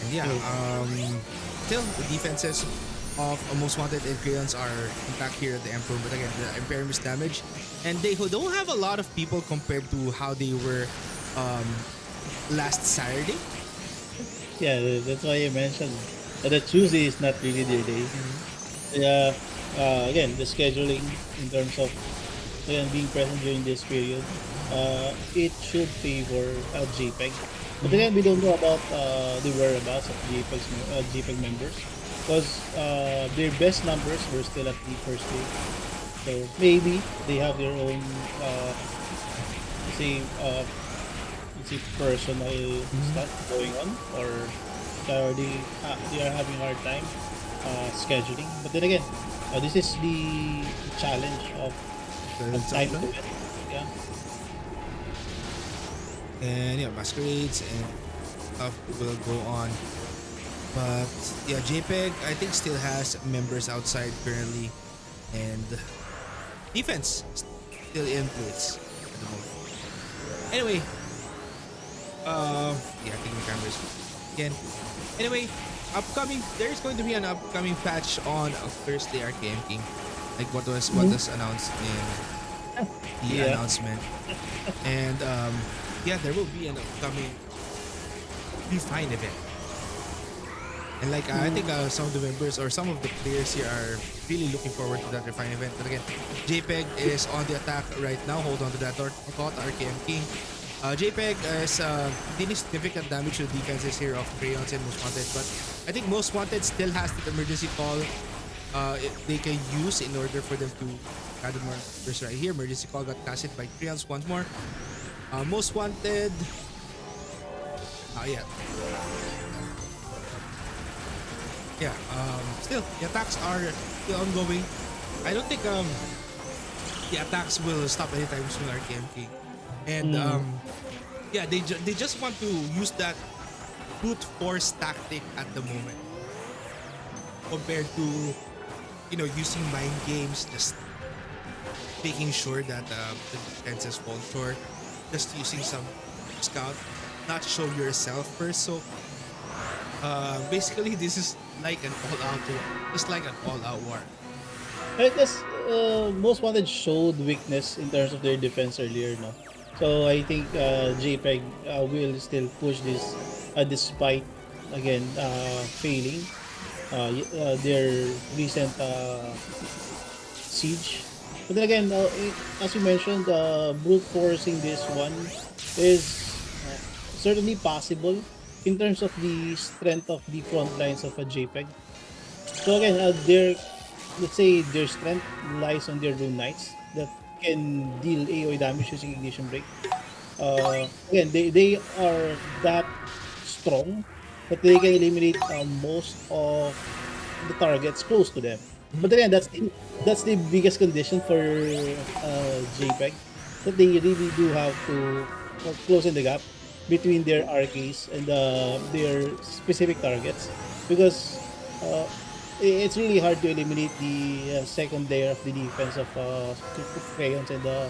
And yeah, still the defenses of Most Wanted and Crayons are intact here at the Emperor, but again, the Imperium is damaged, and they don't have a lot of people compared to how they were last Saturday. Yeah, that's why I mentioned that Tuesday is not really their day. Yeah, again, the scheduling in terms of being present during this period, it should favor JPEG. But again, we don't know about the whereabouts of JPEG members because their best numbers were still at the first day. So maybe they have their own, let's say personal stuff going on, or they are having a hard time scheduling. But then again, this is the challenge of time to win. Yeah. And yeah, masquerades and stuff will go on. But yeah, JPEG I think still has members outside currently, and defense still in place at the moment. Anyway, yeah, taking the cameras again. Anyway, there's going to be an upcoming patch on Thursday, RKM.King, like what was announced in the Yeah. announcement. And yeah, there will be an upcoming refine event. And like I think Mm, some of the members or some of the players here are really looking forward to that refine event. But again, JPEG is on the attack right now. Hold on to that thought, RKM.King. JPEG is dealing significant damage to the defenses here of Crayons and Most Wanted. But I think Most Wanted still has that emergency call they can use in order for them to gather more numbers right here. Emergency call got casted by Crayons once more. Most Wanted. Yeah, yeah. Still, the attacks are still ongoing. I don't think the attacks will stop anytime soon, RKM.King. And mm, yeah, they just want to use that brute force tactic at the moment compared to using mind games, just making sure that the defenses fall short, just using some scout, not show yourself first. So basically, this is like an all-out war, just like an all-out war. I guess most wanted showed weakness in terms of their defense earlier, no? So I think JPEG will still push this despite again failing their recent siege. But then again, as you mentioned, brute forcing this one is certainly possible in terms of the strength of the front lines of a JPEG. So again, their let's say their strength lies on their rune knights that can deal AoE damage using ignition break. Again, they are that strong that they can eliminate most of the targets close to them. Mhm. But again, that's the biggest condition for JPEG, that they really do have to close in the gap between their RKs and their specific targets, because uh, it's really hard to eliminate the second layer of the defense of Crayons and the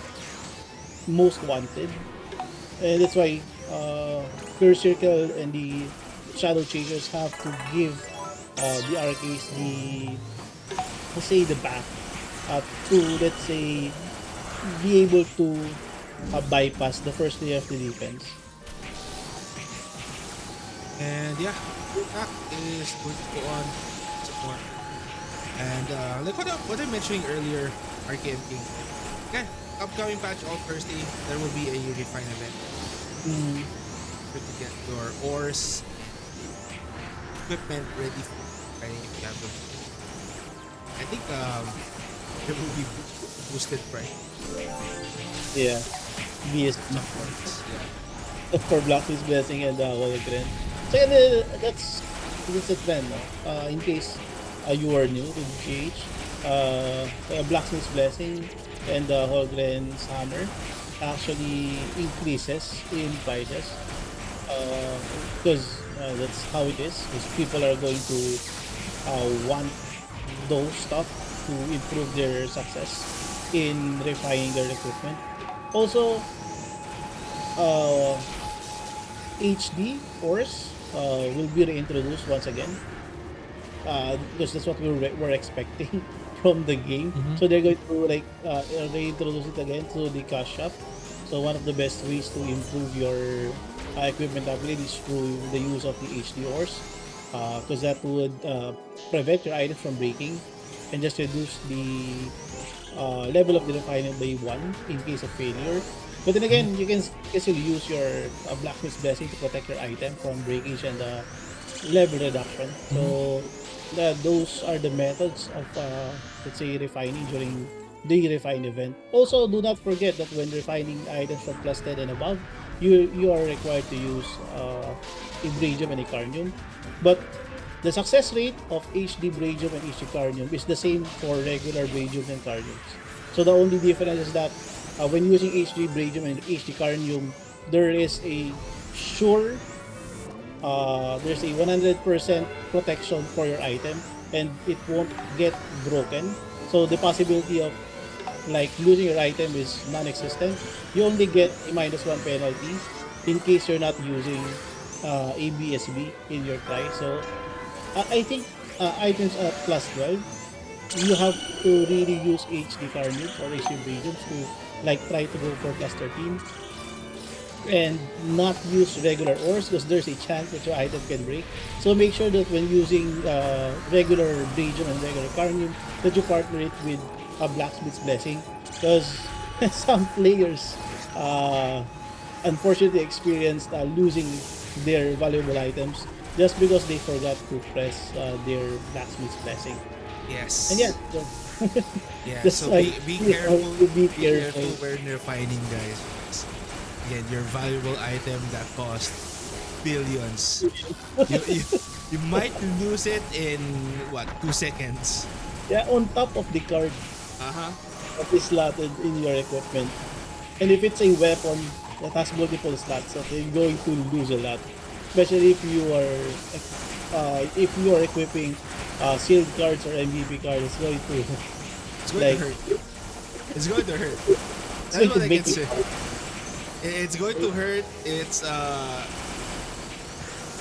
Most Wanted. And that's why Curse Circle and the Shadow Chasers have to give the RKs the, let's say, the back to, let's say, be able to bypass the first layer of the defense. And yeah, attack is going to go on some more. And like what I mentioning earlier, RKM.King. Yeah, upcoming patch on Thursday, there will be a refine event. Mm, For to get your ores equipment ready for refining if you have them. I think there will be boosted price yeah, BSB some points. Yeah. for Blackfist Blessing and Hologram. So yeah, that's a trend, no? In case you are new to the GH, Blacksmith's Blessing and Holgren's Hammer actually increases in prices, because that's how it is. Because people are going to want those stuff to improve their success in refining their equipment. Also, uh, HD ores will be reintroduced once again, because that's what we're expecting from the game. Mm-hmm. So they're going to like reintroduce it again to the cash shop. So one of the best ways to improve your equipment upgrade is through the use of the HD ores, because that would prevent your items from breaking and just reduce the level of the refinement by one in case of failure. But then again, you can still use your Blacksmith's Blessing to protect your item from breakage and level reduction. Mm-hmm. So those are the methods of, let's say, refining during the refine event. Also, do not forget that when refining items from plus 10 and above, you are required to use Ibradium and Icarnium. But the success rate of HD Bradium and HD Carnium is the same for regular Bradium and Carniums. So the only difference is that when using HD Bradium and HD Carnium, there is a sure there's a 100% protection for your item and it won't get broken. So the possibility of like losing your item is non-existent. You only get a -1 penalty in case you're not using ABSB in your try. So I think items at plus 12, you have to really use HD Carnage or HD Radiance to like try to go for plus 13 and not use regular ores because there's a chance that your item can break. So make sure that when using regular Radium and regular Carnium, that you partner it with a Blacksmith's Blessing, because some players unfortunately experienced losing their valuable items just because they forgot to press their Blacksmith's Blessing. And yeah, Yes. so Yeah, just so like be you know, careful. be Be careful. careful when you're finding guys. Again, your valuable item that cost billions. You you, you might lose it in what 2 seconds. Yeah, on top of the card Uh-huh. that is slotted in your equipment. And if it's a weapon that has multiple slots, okay, you're going to lose a lot. Especially if you are equipping sealed cards or MVP cards, it's going to It's going to like hurt. It's going to hurt. it's That's going to what I can make it say. It's going to hurt.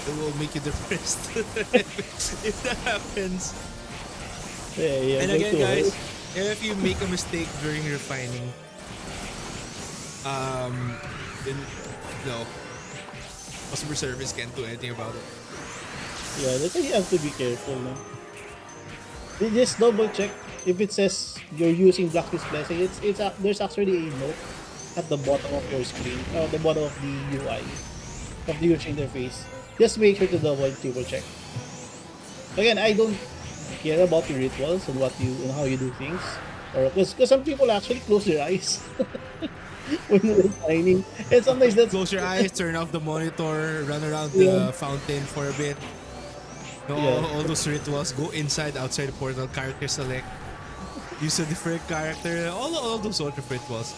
It will make you depressed if that happens. yeah, yeah, And going again, to hurt. guys, if you make a mistake during refining, then no, customer service can't do anything about it. Yeah, that's why you have to be careful, no? They just double check if it says you're using Blackfist Blessing. There's actually a note at the bottom of your screen, or the bottom of the UI of the user interface. Just make sure to triple check. Again, I don't care about your rituals and and how you do things, or because some people actually close their eyes when they're mining, and sometimes that's Close your eyes, turn off the monitor, run around yeah, the fountain for a bit. Do yeah, all those rituals. Go inside, outside the portal. Character select. Use a different character. All those sort of rituals.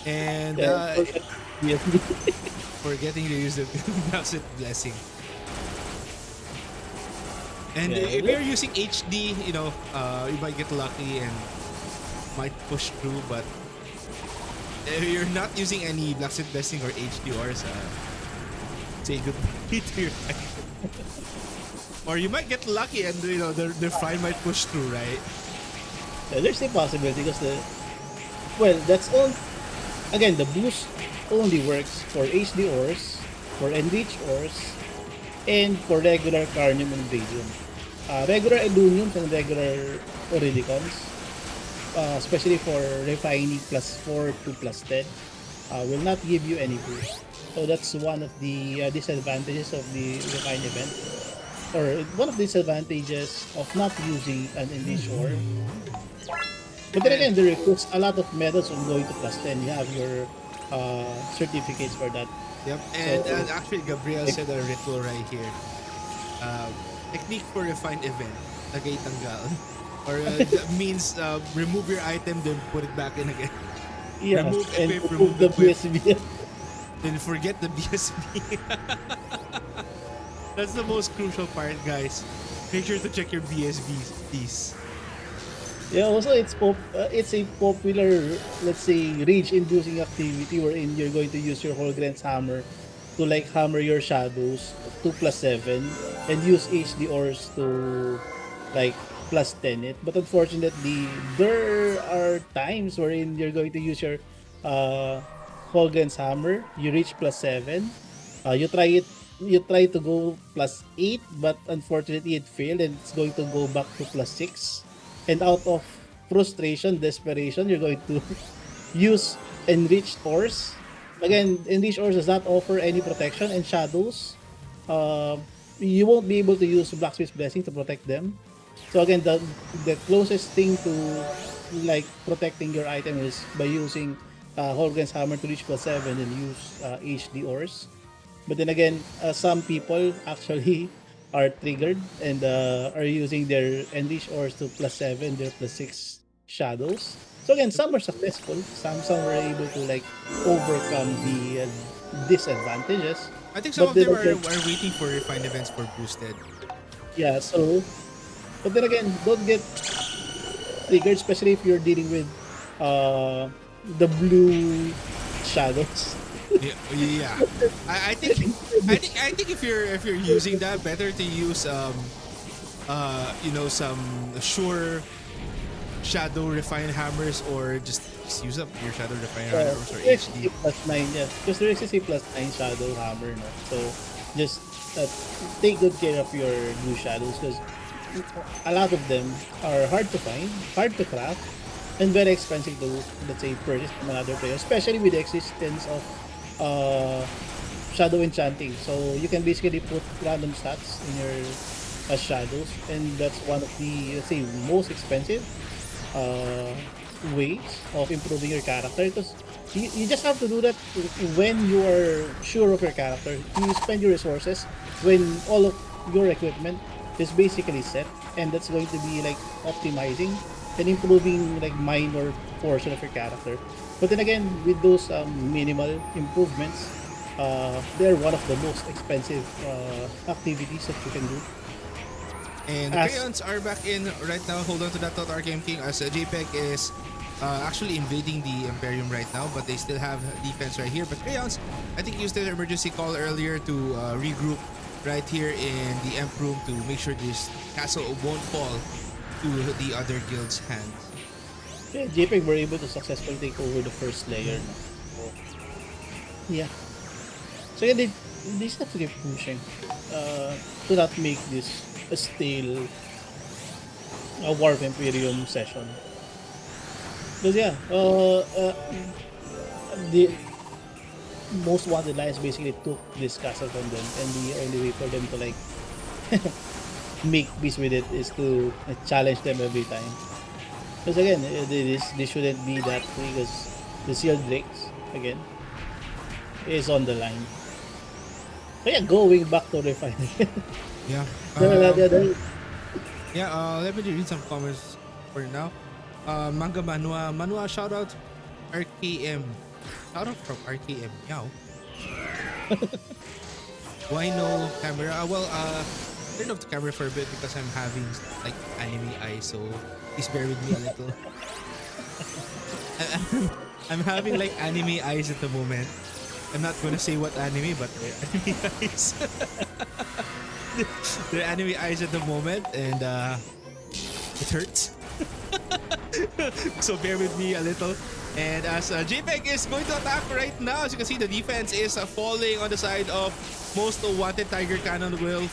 And yeah. Yes. forgetting to use the blessed blessing. And if Yeah, you're using HD, you might get lucky and might push through. But if you're not using any blessed blessing or HD ors, say goodbye to your life. Or you might get lucky and the fine might push through, right? yeah, there's a possibility because that's all. Again, the boost only works for HD ores, for enrich ores, and for regular carnium and radium. Regular eluniums and regular oridicons, especially for refining +4 to +10, will not give you any boost. So that's one of the disadvantages of the refine event, or one of the disadvantages of not using an enrich ore. But then And again, there is a lot of methods of going to +10. You have your certificates for that. yep. So, And actually, Gabriel like, said a ritual right here. Technique for refined event, tagay tanggal. Or that means remove your item, then put it back in again. yeah, Remove and equip, remove remove the equip, BSB. then forget the BSB. That's the most crucial part, guys. Make sure to check your BSBs, please. Yeah, also it's a popular, let's say, rage-inducing activity wherein you're going to use your Holgren's hammer to like hammer your shadows to +7 and use HD ores to like +10 it. But unfortunately, there are times wherein you're going to use your uh Holgren's hammer, you reach +7, you try to go +8, but unfortunately it failed and it's going to go back to +6. And out of frustration, desperation, you're going to use enriched ores. Again, enriched ores does not offer any protection and shadows. Uh, you won't be able to use Blacksmith's Blessing to protect them. So again, the closest thing to like protecting your item is by using Holgren's Hammer to reach +7 and use HD ores. But then again, some people actually are triggered and are using their enrich ores to +7, their +6 shadows. So again, some are successful, some were able to like overcome the disadvantages. I think some But of then them again, are waiting for refined events for boosted. yeah, so but then again, don't get triggered, especially if you're dealing with uh the blue shadows. Yeah, yeah. I think if you're using that, better to use some sure shadow refine hammers, or just use up your shadow refine So, hammers or there's HD. a plus 9, yeah. Because there is a plus 9 shadow hammer, no? So, just take good care of your blue shadows because a lot of them are hard to find, hard to craft, and very expensive to, let's say, purchase from another player, especially with the existence of uh, shadow enchanting. So, you can basically put random stats in your shadows, and that's one of the, let's say, most expensive uh, ways of improving your character because you just have to do that when you are sure of your character. You spend your resources when all of your equipment is basically set, and that's going to be like optimizing and improving like minor portion of your character. But then again, with those minimal improvements, they're one of the most expensive activities that you can do. And the As crayons are back in right now. Hold on to that thought, RKM.King, as JPEG is actually invading the Imperium right now, but they still have defense right here. But crayons, I think used their emergency call earlier to regroup right here in the Emp room to make sure this castle won't fall to the other guild's hands. yeah, JPEG were able to successfully take over the first layer. No? So, yeah. So yeah, they just have to keep pushing to not make this a stale War of Imperium session. Because yeah, the most wanted lines basically took this castle from them, and the only way for them to like make peace with it is to challenge them every time. Because again, this shouldn't be that free because the sealed drakes again is on the line. So yeah, going back to refining. Yeah. the, the, the, Yeah. Let me read some comments for now. Manga Manua, shout out RKM. Shout out from RKM. Meow. Why no camera? Turn off the camera for a bit because I'm having like anime eyes, so please bear with me a little. I'm having like anime eyes at the moment. I'm not gonna say what anime, but they're anime eyes. They're anime eyes at the moment, and it hurts. So bear with me a little. And as JPEG is going to attack right now, as you can see, the defense is falling on the side of most wanted. Tiger Cannon will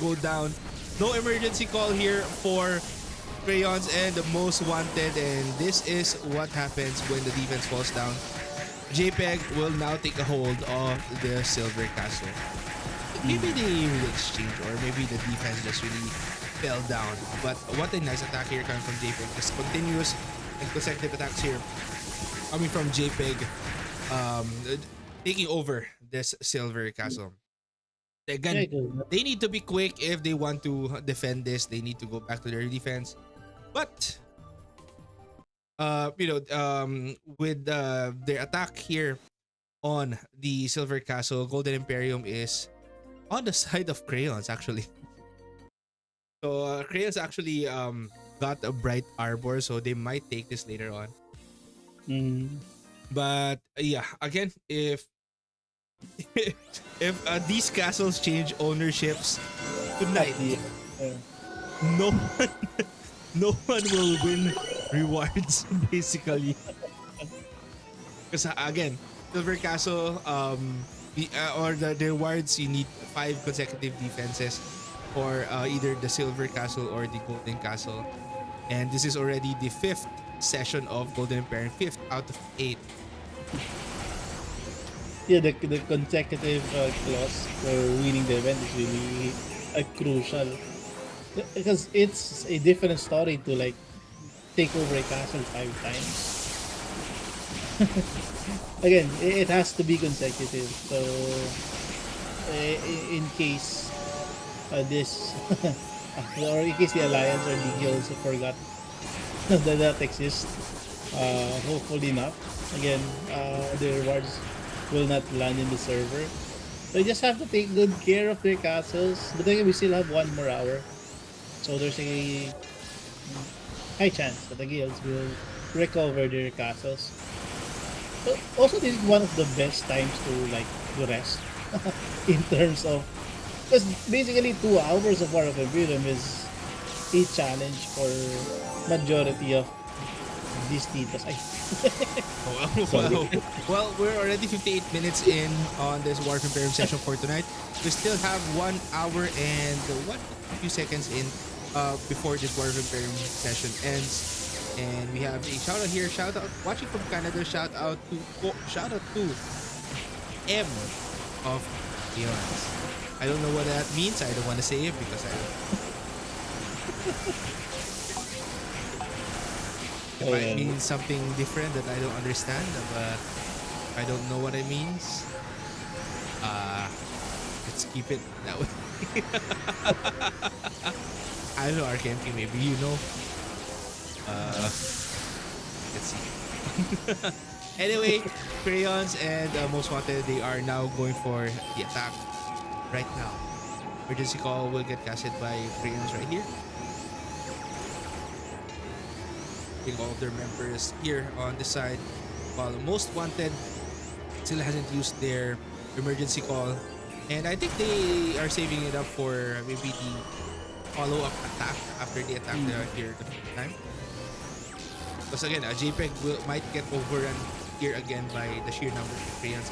go down. No emergency call here for crayons and the most wanted, and this is what happens when the defense falls down. JPEG will now take a hold of the silver castle. Maybe they will exchange, or maybe the defense just really fell down. But what a nice attack here coming from JPEG. Just continuous and consecutive attacks here coming from JPEG, taking over this silver castle. Again, they need to be quick if they want to defend this. They need to go back to their defense. But with their attack here on the silver castle, Golden Emperium is on the side of crayons actually. So crayons actually got a bright arbor, so they might take this later on. But yeah, again, if if these castles change ownerships tonight, no one no one will win rewards basically. Because again, silver castle or the rewards, you need 5 consecutive defenses for either the silver castle or the golden castle, and this is already the 5th session of Golden Empire, 5th out of 8. Yeah, the consecutive clause for winning the event is really crucial because it's a different story to like take over a castle 5 times. Again, it has to be consecutive. So, in case this, or in case the alliance or the guilds forgot that that exists, hopefully not. Again, the rewards will not land in the server. So you just have to take good care of their castles. But then we still have 1 more hour. So there's a high chance that the guilds will recover their castles. But also, this is one of the best times to like to rest in terms of because basically 2 hours of War of Imperium is a challenge for majority of these titas. Ay, Oh, sorry. wow. Well, we're already 58 minutes in on this War of Imperium session for tonight. We still have 1 hour and what a few seconds in before this War of Imperium session ends. And we have a shout out here, shout out watching from Canada, shout out to M of Eons. I don't know what that means. I don't want to say it because it might Ayan. mean something different that I don't understand, but I don't know what it means. Uh, let's keep it that way. I don't know, RKM.King, maybe you know. Uh, let's see. Anyway, Crayons and Most Wanted, they are now going for the attack right now. Emergency call will get casted by Crayons right here. Bring all of their members here on the side, while Most Wanted still hasn't used their emergency call, and I think they are saving it up for maybe the follow-up attack after the attack they are here the first time. Because again, a JPEG might get overrun here again by the sheer number of Koreans.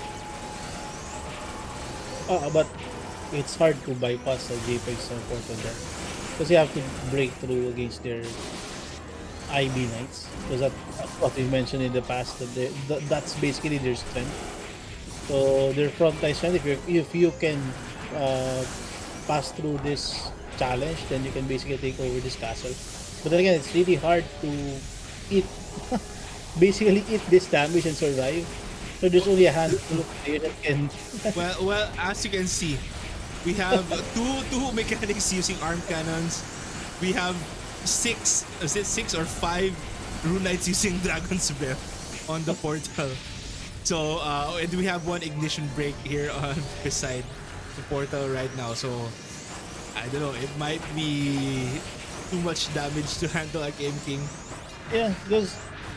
But it's hard to bypass the JPEG support on that. Because you have to break through against their IB Knights. Because that's what we mentioned in the past, that's basically their strength. So their frontline strength, if you can pass through this challenge, then you can basically take over this castle. But then again, it's really hard to eat, basically eat this damage and survive. So there's only a handful of players that can. Well, as you can see, we have two mechanics using arm cannons. We have six or five rune knights using dragon's breath on the portal. So and we have one ignition break here on beside the portal right now. So I don't know, it might be too much damage to handle RKM.King. Yeah, because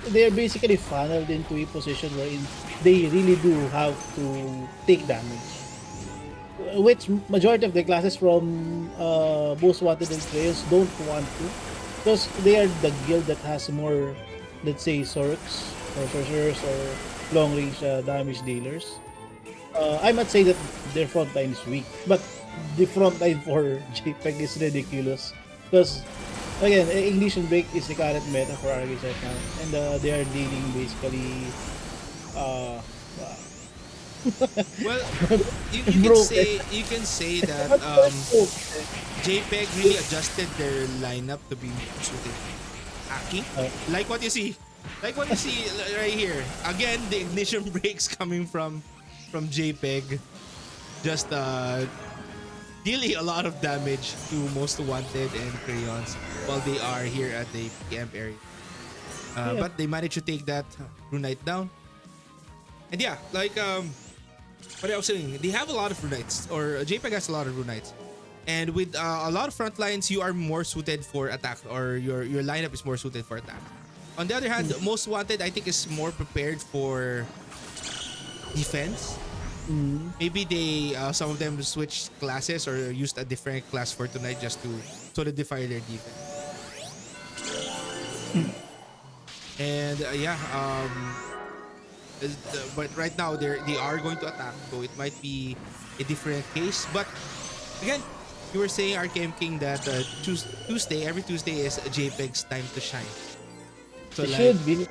they're basically funneled into a position wherein they really do have to take damage. Which majority of the classes from Most Wanted and Trails don't want to. Because they are the guild that has more, let's say, Sorks or Sorcerers or long range damage dealers. I might say that their front line is weak, but the front line for JPEG is ridiculous. Because again, Ignition Break is the current meta for ROGGH right now, and they are dealing basically uh, Well, you broken. you can say that But JPEG really adjusted their lineup to be suited hacking. uh, Like what you see. Like what you see right here. Again, the ignition breaks coming from JPEG. Just dealing a lot of damage to Most Wanted and Crayons while they are here at the camp area. yeah, But they managed to take that Rune Knight down. And yeah, like what I was saying, they have a lot of Rune Knights, or JPEG has a lot of Rune Knights. And with a lot of front lines, you are more suited for attack, or your lineup is more suited for attack. On the other hand, Most Wanted, I think, is more prepared for defense. Maybe they some of them switched classes or used a different class for tonight just to solidify their defense. And but right now they are going to attack, so it might be a different case. But again, you were saying, RKM.King, that every Tuesday is JPEG's time to shine. So it like, should be.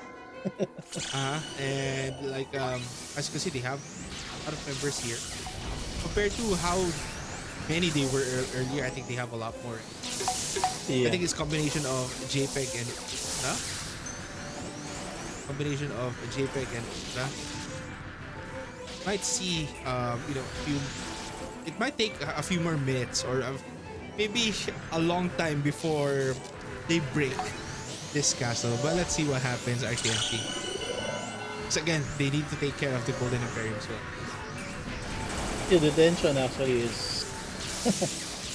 and like as you can see, they have a lot of members here compared to how many they were earlier. I think they have a lot more. I Yeah. think it's combination of JPEG and combination of JPEG and might see it might take a few more minutes or maybe a long time before they break this castle. But let's see what happens, RKM.King. Because again, they need to take care of the Golden Emperium as well. Yeah, the tension actually is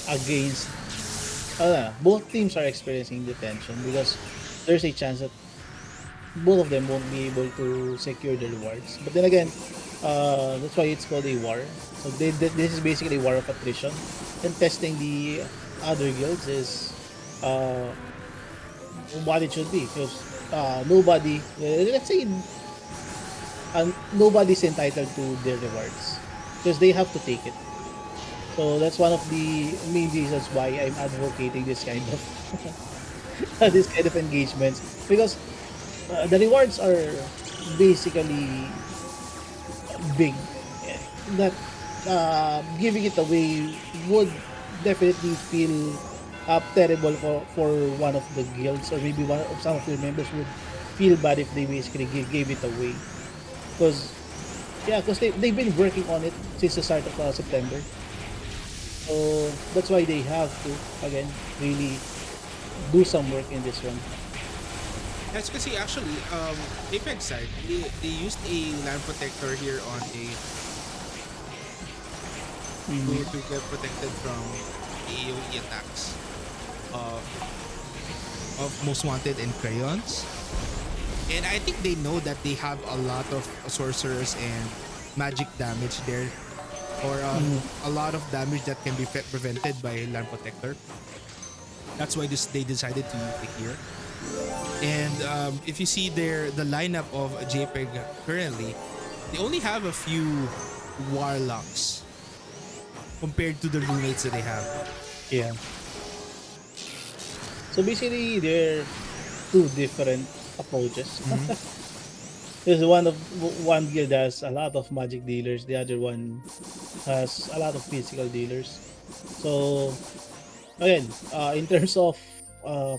against. Both teams are experiencing the tension because there's a chance that both of them won't be able to secure the rewards. But then again, that's why it's called a war. So this is basically a war of attrition. And testing the other guilds is uh, what it should be. Because nobody, let's say, nobody's entitled to their rewards because they have to take it. So that's one of the main reasons why I'm advocating this kind of this kind of engagements, because the rewards are basically big. That giving it away would definitely feel terrible for one of the guilds, or maybe one of some of the members would feel bad if they basically gave it away. Because yeah, because they've been working on it since the start of September. So that's why they have to, again, really do some work in this one. That's kasi actually, Apex side, they used a land protector here on a Mm. to get protected from AoE attacks of most wanted and crayons. And I think they know that they have a lot of sorcerers and magic damage there, or Mm. a lot of damage that can be prevented by land protector. That's why they decided to use it here. And if you see the lineup of JPEG currently, they only have a few warlocks compared to the roommates that they have. Yeah. So basically, they're two different approaches. There's one guild has a lot of magic dealers, the other one has a lot of physical dealers. So again, in terms of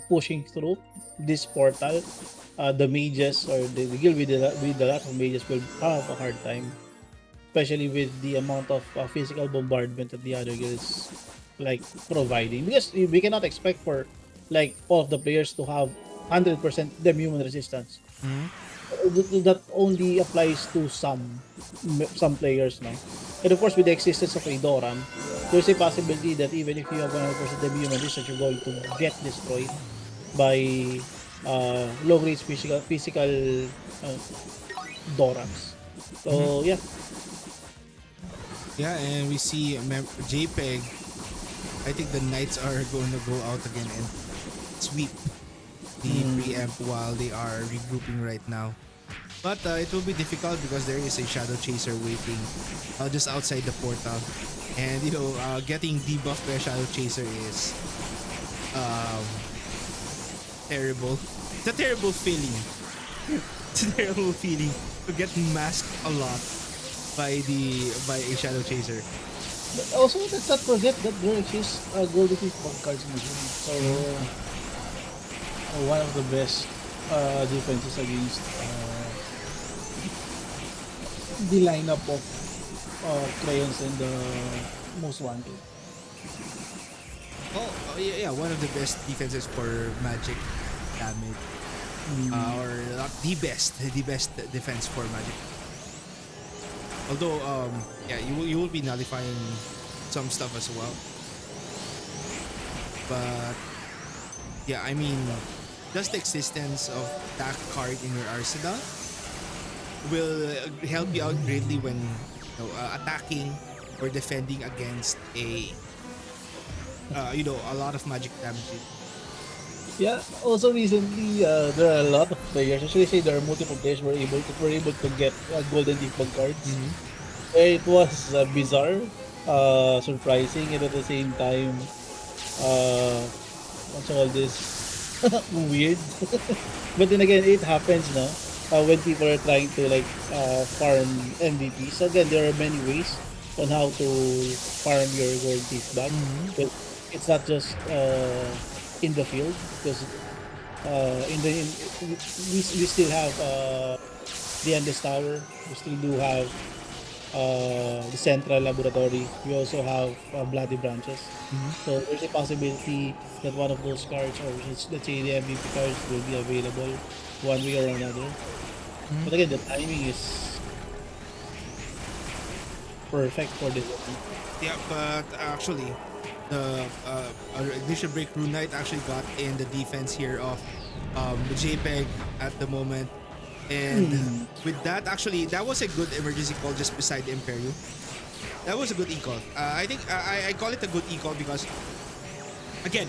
pushing through this portal, the mages, or the guild with a lot of mages will have a hard time, especially with the amount of physical bombardment that the other guilds like providing. Because we cannot expect for like all of the players to have 100% them human resistance. That only applies to some players now. And of course, with the existence of a Doran, there's a possibility that even if you have 100% the human resistance, you're going to get destroyed by low range physical uh, Dorans. So yeah. Yeah, and we see JPEG. I think the knights are going to go out again and sweep the preamp while they are regrouping right now. But it will be difficult because there is a shadow chaser waiting just outside the portal, and getting debuffed by a shadow chaser is um, terrible. It's a terrible feeling. It's a terrible feeling to get masked a lot by a shadow chaser. But also, let's not forget that there exists Golden Emperium cards in the game. So one of the best defenses against the lineup of crayons and the most wanted. Oh, yeah, yeah, one of the best defenses for magic damage, or not the best defense for magic. Although, yeah, you will be nullifying some stuff as well. But yeah, I mean, just the existence of that card in your arsenal will help you out greatly when attacking or defending against a lot of magic damage. Yeah. Also, recently there are a lot of players. Actually, say there are multiple players were able to get golden default cards. It was bizarre, surprising, and at the same time, uh, what's all this weird. But then again, it happens now when people are trying to like farm MVP. So again, there are many ways on how to farm your gold thief back. But it's not just in the field, because we still have the Endless Tower. We still do have the Central Laboratory. We also have Bloody Branches. So there's a possibility that one of those cards, or let's say the MVP cards, will be available one way or another. But again, the timing is perfect for this one. Yeah, but actually, the Ignition Break Rune Knight actually got in the defense here of JPEG at the moment. And with that, actually, that was a good emergency call just beside the Imperium. That was a good e-call. I think I call it a good e-call because, again,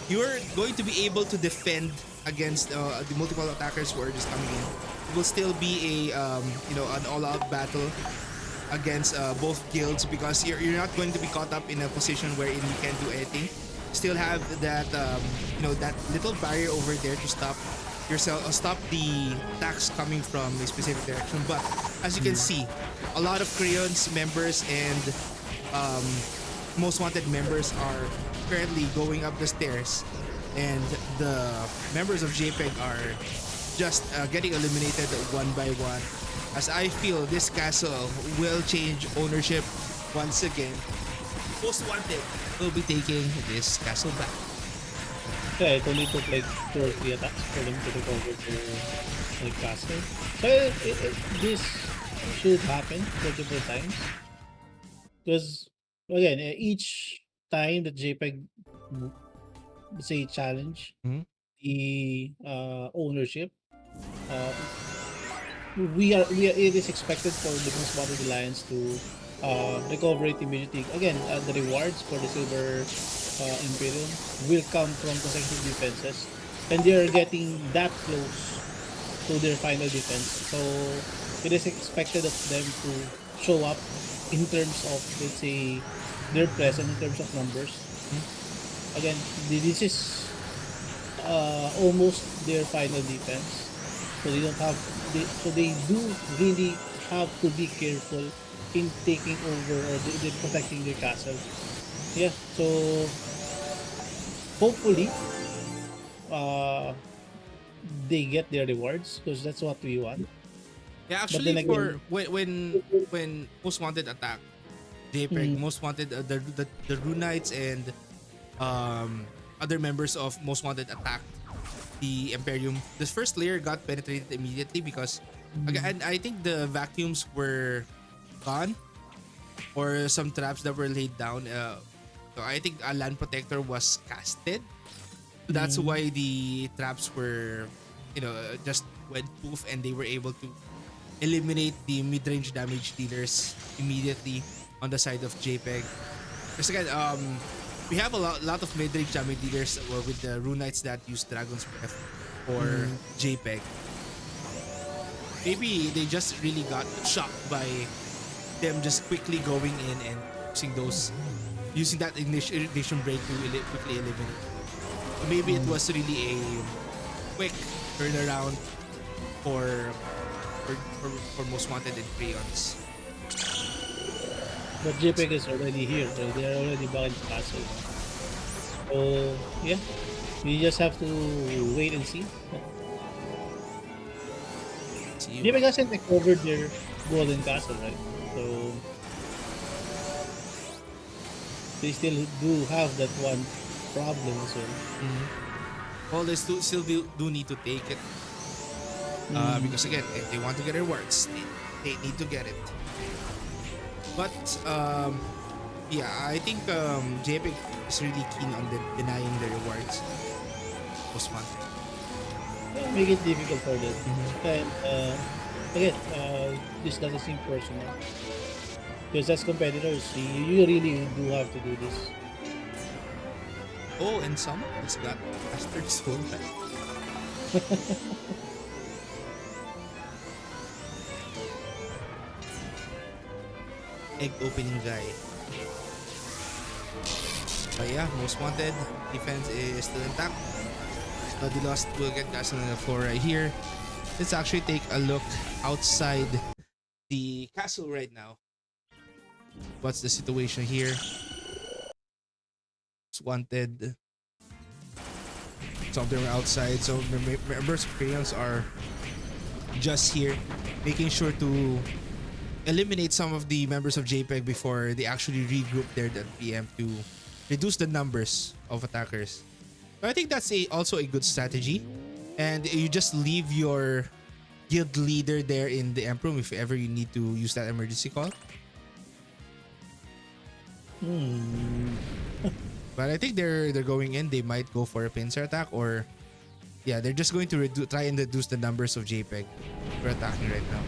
you're going to be able to defend against the multiple attackers who are just coming in. It will still be a an all-out battle against both guilds because you're not going to be caught up in a position wherein you can't do anything. Still have that that little barrier over there to stop yourself, stop the attacks coming from a specific direction. But as you can see, a lot of Crayons members and um, Most Wanted members are currently going up the stairs, and the members of JPEG are just getting eliminated one by one. As I feel this castle will change ownership once again. Most Wanted will be taking this castle back. Yeah, it only took like 2 or 3 attacks for them to recover the castle. So this should happen multiple times because again, each time that JPEG say challenge Mhm. the ownership, uh, we are it is expected for the most wanted alliance to recover it immediately. Again, the rewards for the silver imperium will come from consecutive defenses, and they are getting that close to their final defense. So it is expected of them to show up in terms of, let's say, their presence in terms of numbers. Again, this is almost their final defense. So they don't have so they do really have to be careful in taking over or protecting their castle. Yeah. So hopefully uh they get their rewards because that's what we want. Yeah, But actually, then for again, when Most Wanted attack JPEG, mm, Most Wanted, the Runites and um, other members of Most Wanted attacked the Imperium. The first layer got penetrated immediately because mm, again, I think the vacuums were gone or some traps that were laid down. So I think a land protector was casted. So that's mm, why the traps were, just went poof and they were able to eliminate the mid-range damage dealers immediately on the side of JPEG. Because again, we have a lot of mid-range damage dealers with the Runites that use Dragon's Breath or mm, JPEG. Maybe they just really got shocked by them just quickly going in and using that ignition break to quickly eliminate. So maybe it mm. was really a quick turnaround for for Most Wanted and Crayons. But JPEG is already here. They are already back in the castle. So yeah, we just have to wait and see. See you. JPEG hasn't recovered their golden castle, right? So they still do have that one problem as well. Mhm. Well, they still do need to take it Mm. because again, if they want to get rewards, they need to get it. But yeah, I think JPEG is really keen on denying the rewards. Most Wanted. Yeah, make it difficult for them. Mhm. And again, this doesn't seem personal. Because as competitors, you really do have to do this. Oh, and someone has got Master Soul back. Egg opening guy. But yeah, Most Wanted defense is still intact. The Lost will get cast on the floor right here. Let's actually take a look outside the castle right now. What's the situation here? Most Wanted. Some of them are outside. So members of Crayons are just here, making sure to eliminate some of the members of JPEG before they actually regroup there at PM to reduce the numbers of attackers. So I think that's also a good strategy. And you just leave your guild leader there in the Emperor if ever you need to use that emergency call. Hmm. But I think they're going in. They might go for a pincer attack, or yeah, they're just going to try and reduce the numbers of JPEG we're attacking right now.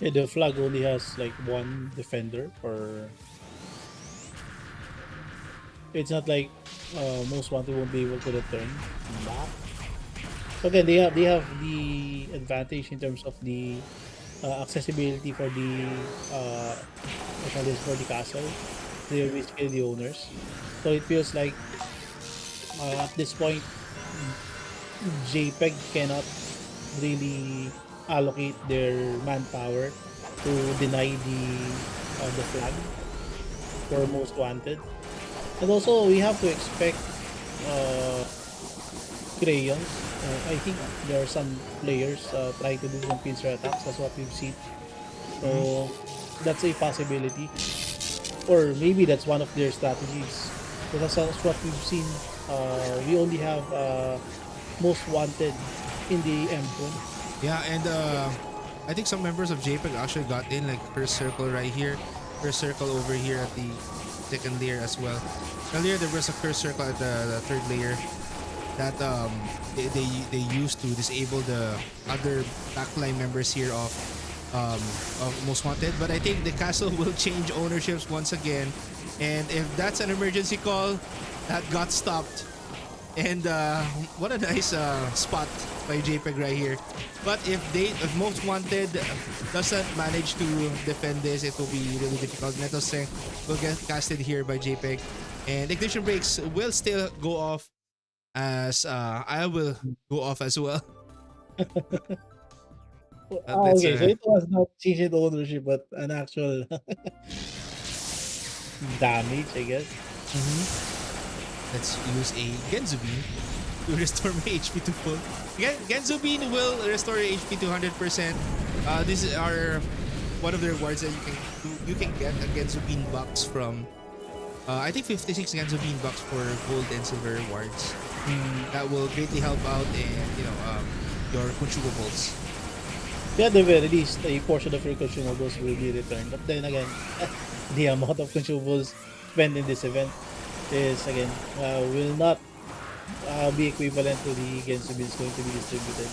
Yeah, the flag only has like one defender or It's not like most wanted won't be able to return back. So again, they have the advantage in terms of the accessibility for the what call this, for the castle. They're basically the owners. So it feels like at this point, JPEG cannot really allocate their manpower to deny the flag for most wanted. And also, we have to expect uh, crayons. I think there are some players trying to do some pincer attacks. That's what we've seen. Mhm. So that's a possibility, or maybe that's one of their strategies. Because that's what we've seen. We only have most wanted in the M zone. Yeah, and I think some members of JPEG actually got in, like first circle right here, first circle over here at the second layer as well. Earlier there was a first circle at the third layer that they used to disable the other backline members here um of Most Wanted. But I think the castle will change ownerships once again, and if that's an emergency call, that got stopped. And what a nice spot by JPEG right here. But if Most Wanted doesn't manage to defend this, it will be really difficult. Metal Strength will get casted here by JPEG, and Ignition Breaks will still go off, as I will go off as well. That's Okay, so it was not changing ownership, but an actual damage, I guess. mhm. Let's use a Genzubin to restore my HP to full. Genzubin will restore your HP to 100%. These are one of the rewards that you can get a Genzubin box from. I think 56 Genzubin box for gold and silver rewards. That will greatly help out in your consumables. Yeah, at the very least, a portion of your consumables will be returned. But then again, the amount of consumables spent in this event is again will not be equivalent to the Genshin is going to be distributed.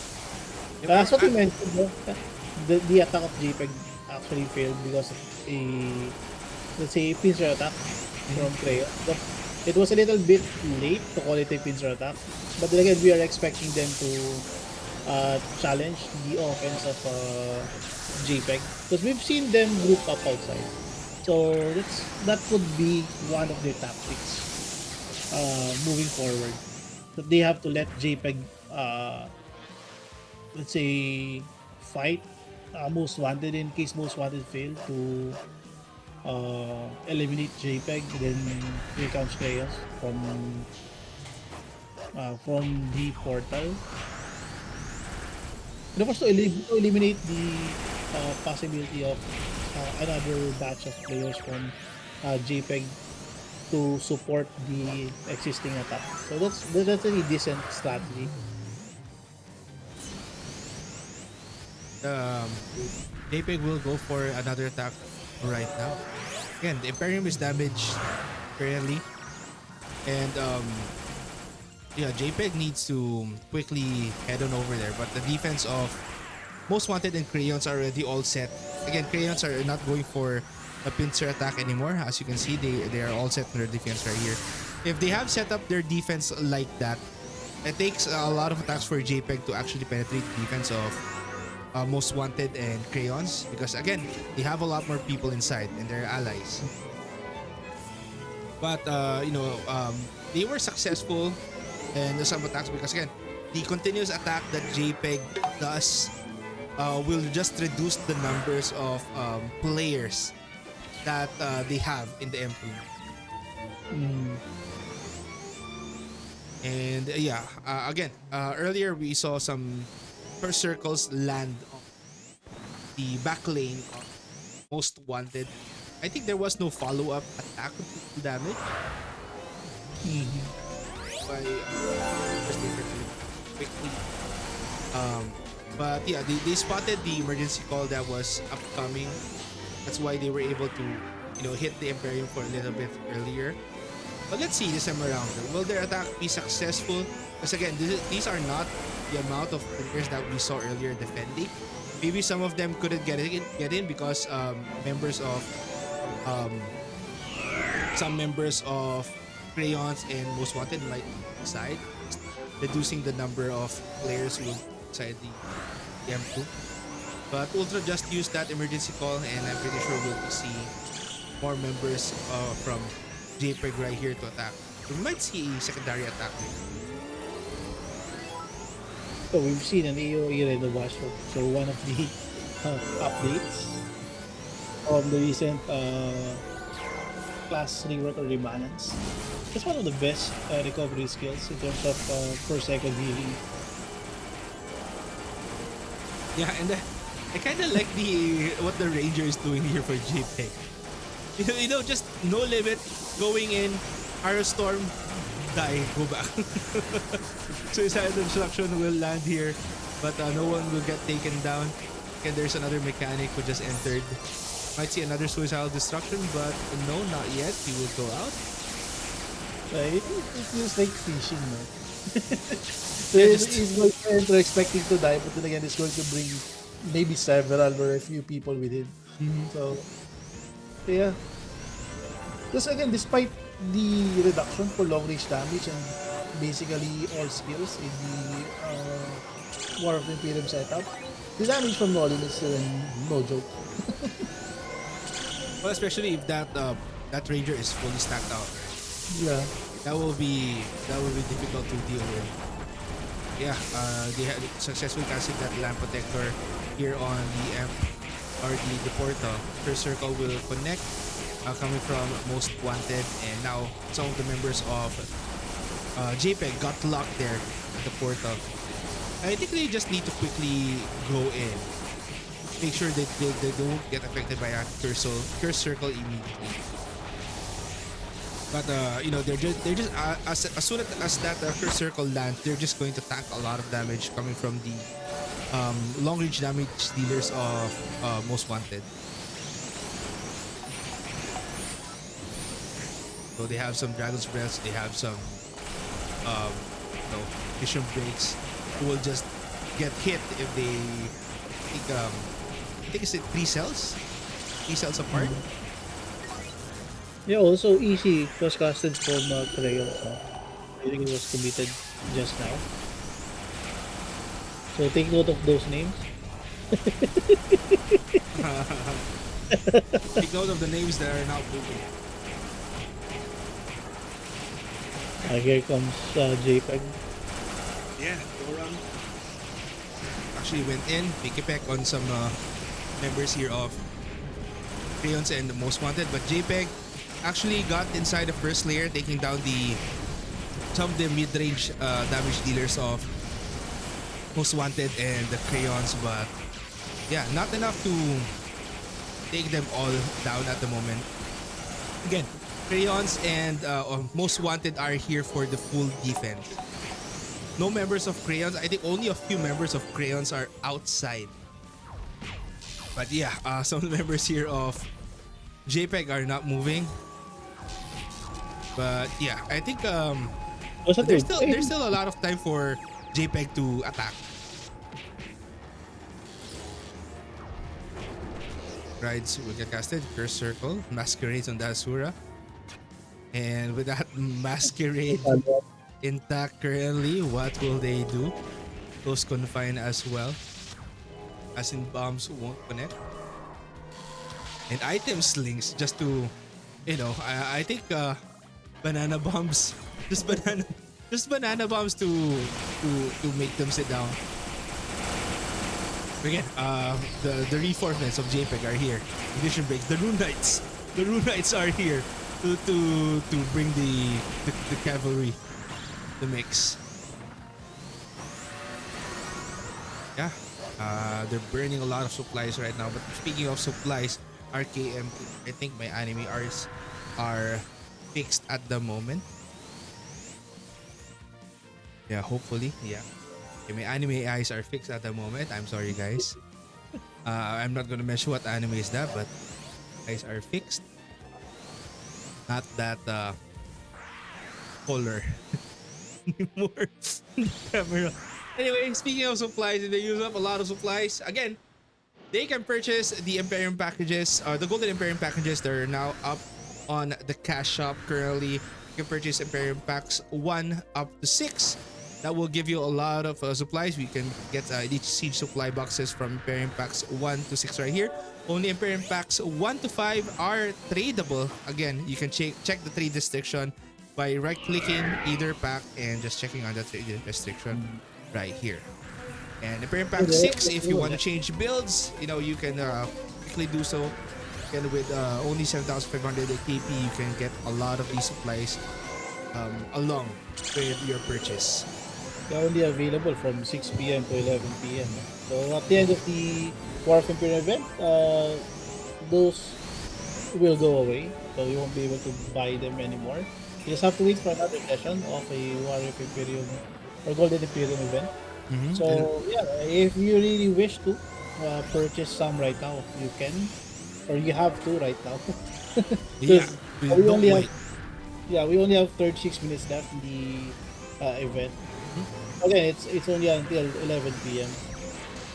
Yeah, As what you mentioned, no, the attack of JPEG actually failed because of a, let's say, pincer attack from mhm. Creo. But it was a little bit late to call it a pincer attack. But then again, we are expecting them to challenge the offense of JPEG because we've seen them group up outside. So that could be one of their tactics moving forward. That they have to let JPEG, let's say, fight Most Wanted in case Most Wanted fail to eliminate JPEG. Then here comes Chaos from the portal. And of course, to eliminate the possibility of another batch of players from JPEG to support the existing attack. So that's a decent strategy. um, JPEG will go for another attack right now. Again, the Imperium is damaged currently, and yeah, JPEG needs to quickly head on over there. But the defense of Most Wanted and Crayons are already all set. Again, Crayons are not going for a pincer attack anymore. As you can see, they are all set in their defense right here. If they have set up their defense like that, it takes a lot of attacks for JPEG to actually penetrate the defense of Most Wanted and Crayons, because again, they have a lot more people inside and they're allies. But they were successful in some attacks because again, the continuous attack that JPEG does will just reduce the numbers of players that they have in the M2. Mm. And yeah, again, earlier we saw some first circles land on the back lane of Most Wanted. I think there was no follow-up attack to do damage Mhm. by first later quickly. Um, but yeah, they spotted the emergency call that was upcoming. That's why they were able to, hit the Imperium for a little bit earlier. But let's see this time around. Will their attack be successful? Because again, these are not the amount of players that we saw earlier defending. Maybe some of them couldn't get in because members of um, some members of crayons and most wanted might decide, reducing the number of players who will inside the M2. But Ultra just used that emergency call, and I'm pretty sure we'll see more members from JPEG right here to attack. We might see a secondary attack. So we've seen an AOE in the Watchdog. So one of the updates on the recent class rework or rebalance. It's one of the best recovery skills in terms of per second healing. Yeah, and I kind of like the what the Ranger is doing here for JPEG. Just no limit, going in, Arrow Storm, die, go back. Suicidal Destruction will land here, but no one will get taken down. And there's another mechanic who just entered. Might see another Suicidal Destruction, but no, not yet. He will go out. It feels like fishing, no? He's going to enter expecting to die, but then again, he's going to bring maybe several or a few people with him. So, yeah. Because again, despite the reduction for long range damage and basically all skills in the War of the Imperium setup, the damage from Nolan is no joke. Well, especially if that Ranger is fully stacked out. Yeah. That will be difficult to deal with. Yeah, they had successfully casted that Lamp Protector here on the M or the portal. First circle will connect, coming from Most Wanted, and now some of the members of JPEG got locked there at the portal. I think they just need to quickly go in, make sure that they don't get affected by a curse circle immediately. But they're just as soon as that curse circle lands, they're just going to tank a lot of damage coming from the long range damage dealers of Most Wanted. So they have some Dragon's Breaths, they have some vision breaks, who will just get hit if they I think it's 3 cells? 3 cells apart. Yeah, also easy was casted from Crayon. So I think it was committed just now. So take note of those names. Take note of the names that are now moving. Here comes JPEG. Yeah, go around. Actually went in, pick on some members here of Crayons and the Most Wanted, but JPEG actually got inside the first layer, taking down some of the mid-range damage dealers of Most Wanted and the Crayons, but yeah, not enough to take them all down at the moment. Again, Crayons and Most Wanted are here for the full defense. No members of Crayons. I think only a few members of Crayons are outside. But yeah, some members here of JPEG are not moving. But yeah, I think there's still a lot of time for JPEG to attack. Rides will get casted. Curse Circle. Masquerades on the Asura. And with that Masquerade intact currently, what will they do? Close confine as well. As in bombs won't connect. And item slings just to, I think banana bombs. Just banana bombs to make them sit down. Again, the reinforcements of JPEG are here. Vision breaks. The Rune Knights are here to bring the cavalry, the mix. Yeah, they're burning a lot of supplies right now. But speaking of supplies, RKM, I think my anime arts are fixed at the moment. Yeah, hopefully, yeah. Okay, my anime eyes are fixed at the moment. I'm sorry, guys. I'm not gonna mention what anime is that, but eyes are fixed. Not that color anymore. Camera. Anyway, speaking of supplies, they use up a lot of supplies. Again, they can purchase the Imperium packages, the Golden Emperium packages. They're now up on the cash shop currently. You can purchase Imperium packs 1 up to 6. That will give you a lot of supplies. We can get each siege supply boxes from Imperium packs 1 to 6 right here. Only Imperium packs 1 to 5 are tradable. Again, you can check the trade restriction by right clicking either pack and just checking on the trade restriction right here. And Imperium pack 6, if you want to change builds, you can quickly do so. And with only 7,500 KP, you can get a lot of these supplies along with your purchase. They're only available from 6 p.m. to 11 p.m. So at the end of the War of Empire event, those will go away. So you won't be able to buy them anymore. You just have to wait for another session of a War of Imperium or Golden Emperium event. So yeah, if you really wish to purchase some right now, you can, or you have to right now. Yeah, we don't only wait. we only have 36 minutes left in the event. Again, it's only until 11 p.m.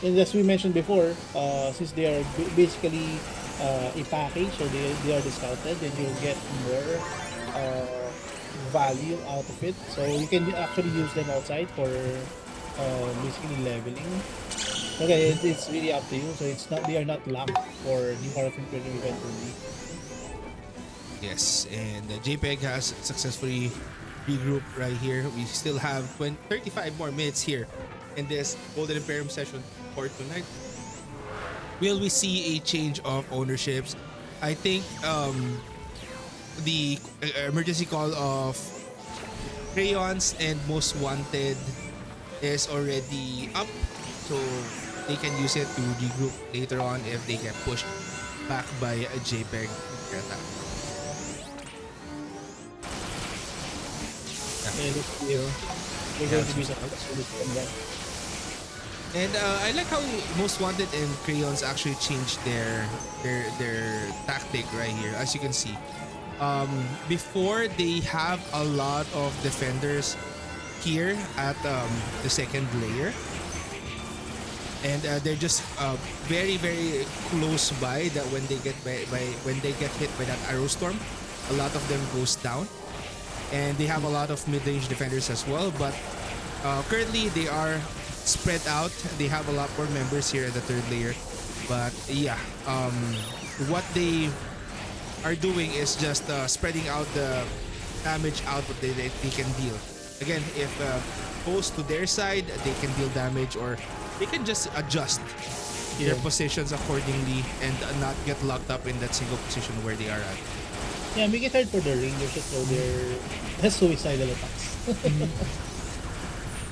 And as we mentioned before, since they are basically a package, so they are discounted, then you'll get more value out of it. So you can actually use them outside for basically leveling. Okay, it's really up to you. So they are not locked for the War of Imperium event only. Yes, and JPEG has successfully regrouped right here. We still have 35 more minutes here in this Golden Emperium session for tonight. Will we see a change of ownerships? I think the emergency call of Crayons and Most Wanted is already up, so they can use it to regroup later on if they get pushed back by a JPEG attack. And they're going to be successful. And I like how Most Wanted and Crayons actually changed their tactic right here. As you can see, before they have a lot of defenders here at the second layer, and they're just very very close by. That when they get when they get hit by that arrow storm, a lot of them goes down, and they have a lot of mid-range defenders as well. But currently they are spread out. They have a lot more members here at the third layer. But yeah, what they are doing is just spreading out the damage out that they can deal. Again, if close to their side, they can deal damage, or they can just adjust their positions accordingly and not get locked up in that single position where they are at. Yeah, make it hard for the Rangers to throw their suicidal attacks.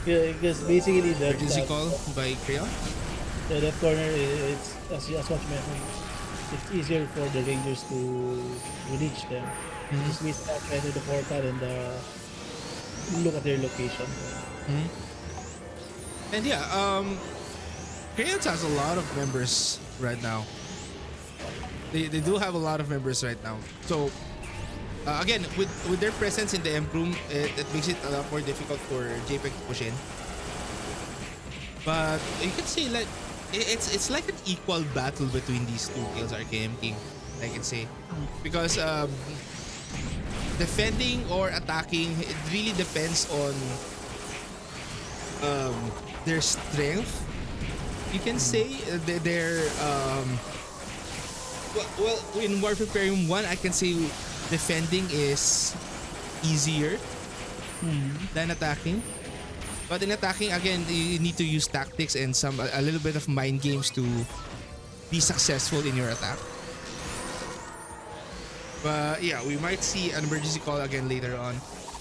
Yeah, because basically Emergency call by Crayon. that corner, it's as much mentioned, it's easier for the Rangers to reach them. Just we start right to the portal and look at their location. And yeah, Crayons has a lot of members right now. They do have a lot of members right now. So again, with their presence in the M room, it makes it a lot more difficult for JPEG to push in. But you can say like it's like an equal battle between these two kills, RKM.King, I can say, because defending or attacking, it really depends on their strength. You can say their well, in Warfare Imperium 1, I can say defending is easier than attacking. But in attacking, again, you need to use tactics and a little bit of mind games to be successful in your attack. But yeah, we might see an emergency call again later on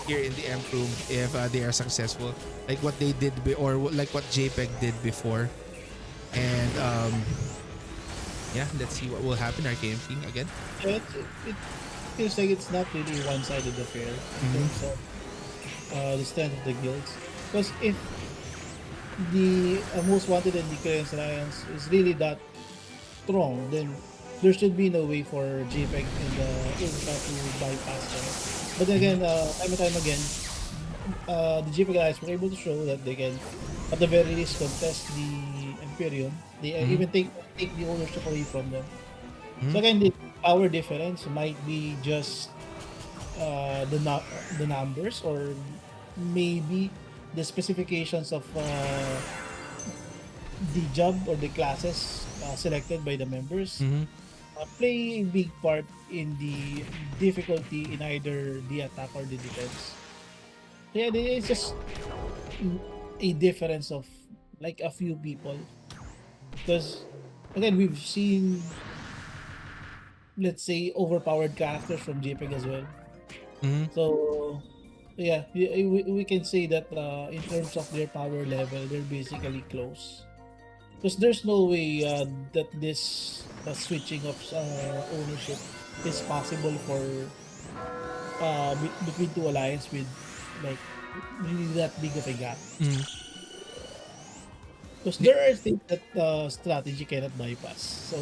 here in the M room if they are successful, like what they did or like what JPEG did before. And yeah, let's see what will happen. RKM.King again. Yeah, it feels like it's not really one-sided affair in terms of the strength of the guilds. Because if the Most Wanted and the Crayons Alliance is really that strong, then there should be no way for JPEG and Ultra to bypass them. But again, time and time again, the JPEG Alliance were able to show that they can, at the very least, contest the Imperium. They even take the ownership away from them. So again, the power difference might be just the numbers, or maybe the specifications of the job or the classes selected by the members Mm-hmm. play a big part in the difficulty in either the attack or the defense. Yeah, it's just a difference of like a few people, because again we've seen, let's say, overpowered characters from JPEG as well. Mm-hmm. So yeah, we can say that in terms of their power level, they're basically close. Because there's no way that this switching of ownership is possible for between two alliance with like really that big of a gap. Mm-hmm. Because there are things that strategy cannot bypass. So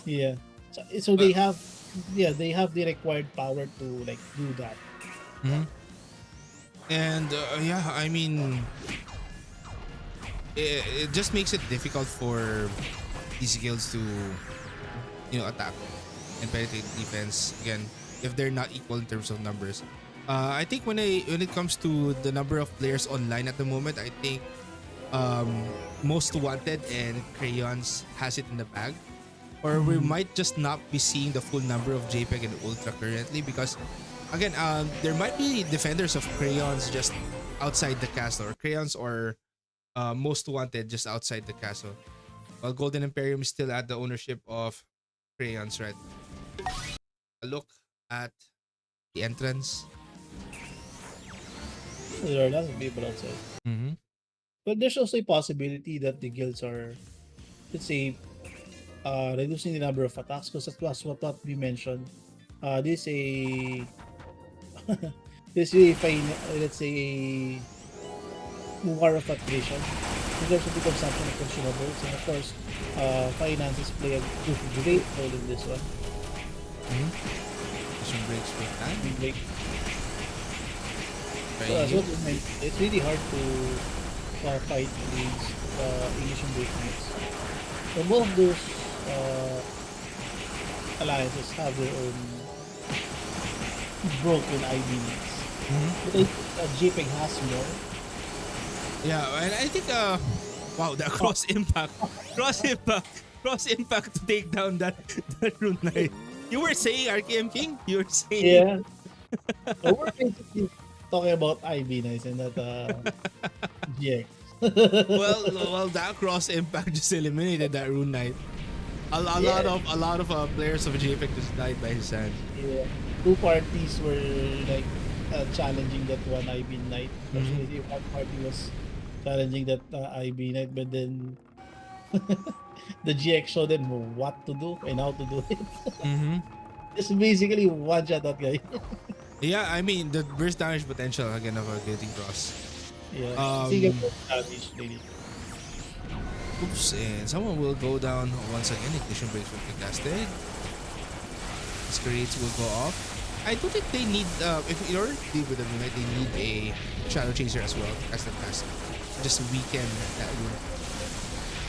yeah, so Uh, they have, yeah, they have the required power to like do that. mm-hmm. And yeah, I mean, it just makes it difficult for these guilds to, attack and penetrate defense again if they're not equal in terms of numbers. I think when it comes to the number of players online at the moment, I think um, Most Wanted and Crayons has it in the bag. Or we Mm. might just not be seeing the full number of JPEG and Ultra currently because, again, there might be defenders of Crayons just outside the castle, or Crayons or Most Wanted just outside the castle. While Golden Emperium is still at the ownership of Crayons, right? A look at the entrance. There are lots of people outside. Mm-hmm. But there's also a possibility that the guilds are, let's say, reducing the number of attacks, because that was what we mentioned. This a this a fine, let's say a war of attrition in terms of the consumption of consumables, and of course, finances play a great role in this one. Mm-hmm. Mission breaks with time. Like, so Right as here. what you mentioned, it's really hard to fight against Asian break knights. So both of those uh, alliances have their own broken ID needs. Mm-hmm. But I think JPEG has more. Yeah, and I think wow, that Oh, cross impact to take down that rune knight. You were saying RKM.King? You were saying yeah. So we're basically talking about IB nights and not GX. well, that cross impact just eliminated that rune knight. Yeah. A lot of players of JPEG just died by his hand. Yeah. Two parties were like challenging that one IB night. Mm-hmm. Actually, one party was challenging that IB night, but then the GX showed them what to do and how to do it. Mm-hmm. It's basically one shot that guy. Yeah, I mean the burst damage potential again of a guilty cross. Yeah. Single Um, damage, really. Oops, and someone will go down once again. Ignition breaks will be casted. Masquerades will go off. I don't think they need, if in order to deal with them, they need a Shadow Chaser as well as the task. Just weaken that rune.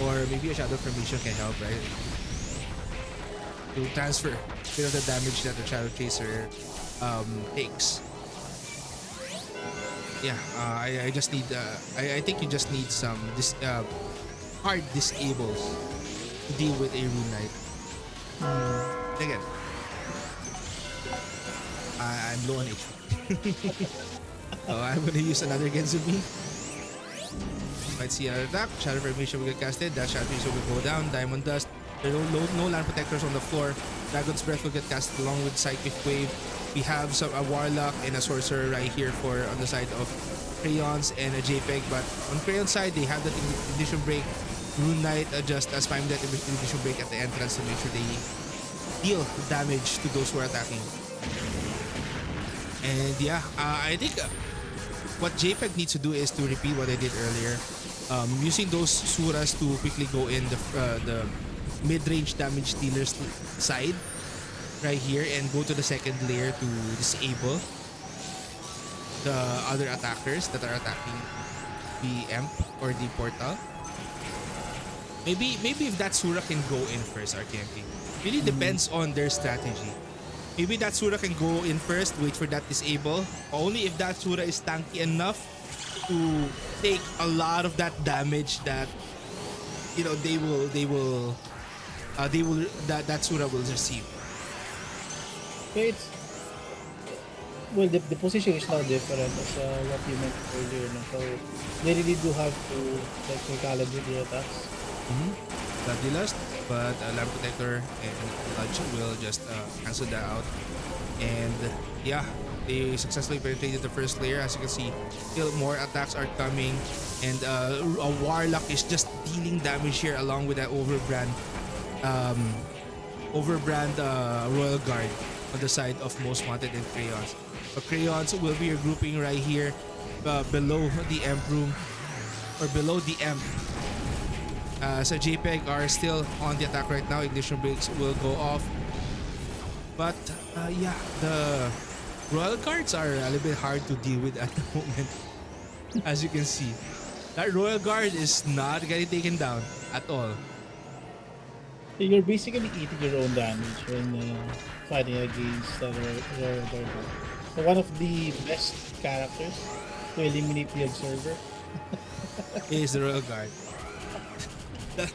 Or maybe a Shadow Formation can help, right? To transfer a bit of the damage that the Shadow Chaser takes. Yeah, I just need, I think you just need some hard disables to deal with a Rune Knight. Again, I'm low on HP. So I'm gonna use another Genzumi. Might see another attack. Shadow Formation will get casted. That Shadow Freezer will go down. Diamond Dust. There are no land protectors on the floor. Dragon's Breath will get casted along with Psychic Wave. We have a Warlock and a Sorcerer right here for on the side of Crayons and a JPEG. But on Crayon's side, they have that Ignition Break. Rune Knight just spam that Ignition Break at the entrance to make sure they deal damage to those who are attacking. And yeah, I think what JPEG needs to do is to repeat what I did earlier. Using those Suras to quickly go in the mid-range damage dealer's side right here and go to the second layer to disable the other attackers that are attacking the Emp or the Portal. Maybe if that Sura can go in first, RKMP. Really depends on their strategy. Maybe that Sura can go in first, wait for that disable. Only if that Sura is tanky enough to take a lot of that damage that that Sura will receive. Okay, it's well, the position is now different as what you mentioned earlier. No? So they really do have to like recalibrate their attacks. Bloodlust, but Lamp Protector and Lodge will just cancel that out. And yeah, they successfully penetrated the first layer. As you can see, still more attacks are coming, and a Warlock is just dealing damage here along with that Royal Guard on the side of Most Wanted and Crayons. But Crayons will be regrouping right here below the Emp room, or below the Emp. So JPEG are still on the attack right now. Ignition brakes will go off. But yeah, the Royal Guards are a little bit hard to deal with at the moment. As you can see, that Royal Guard is not getting taken down at all. You're basically eating your own damage when fighting against the Royal Guard. One of the best characters to eliminate the Observer. Is the Royal Guard. The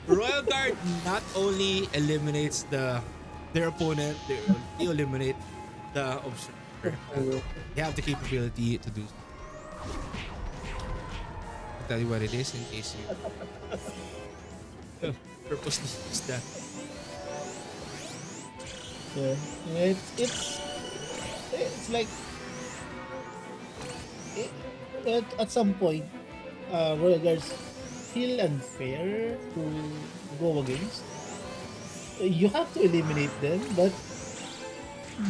Royal Guard not only eliminates their opponent, they eliminate the Observer. They have the capability to do so. I'll tell you what it is in case you purposely use that. Yeah, it's like at some point, Royal Guards feel unfair to go against. You have to eliminate them, but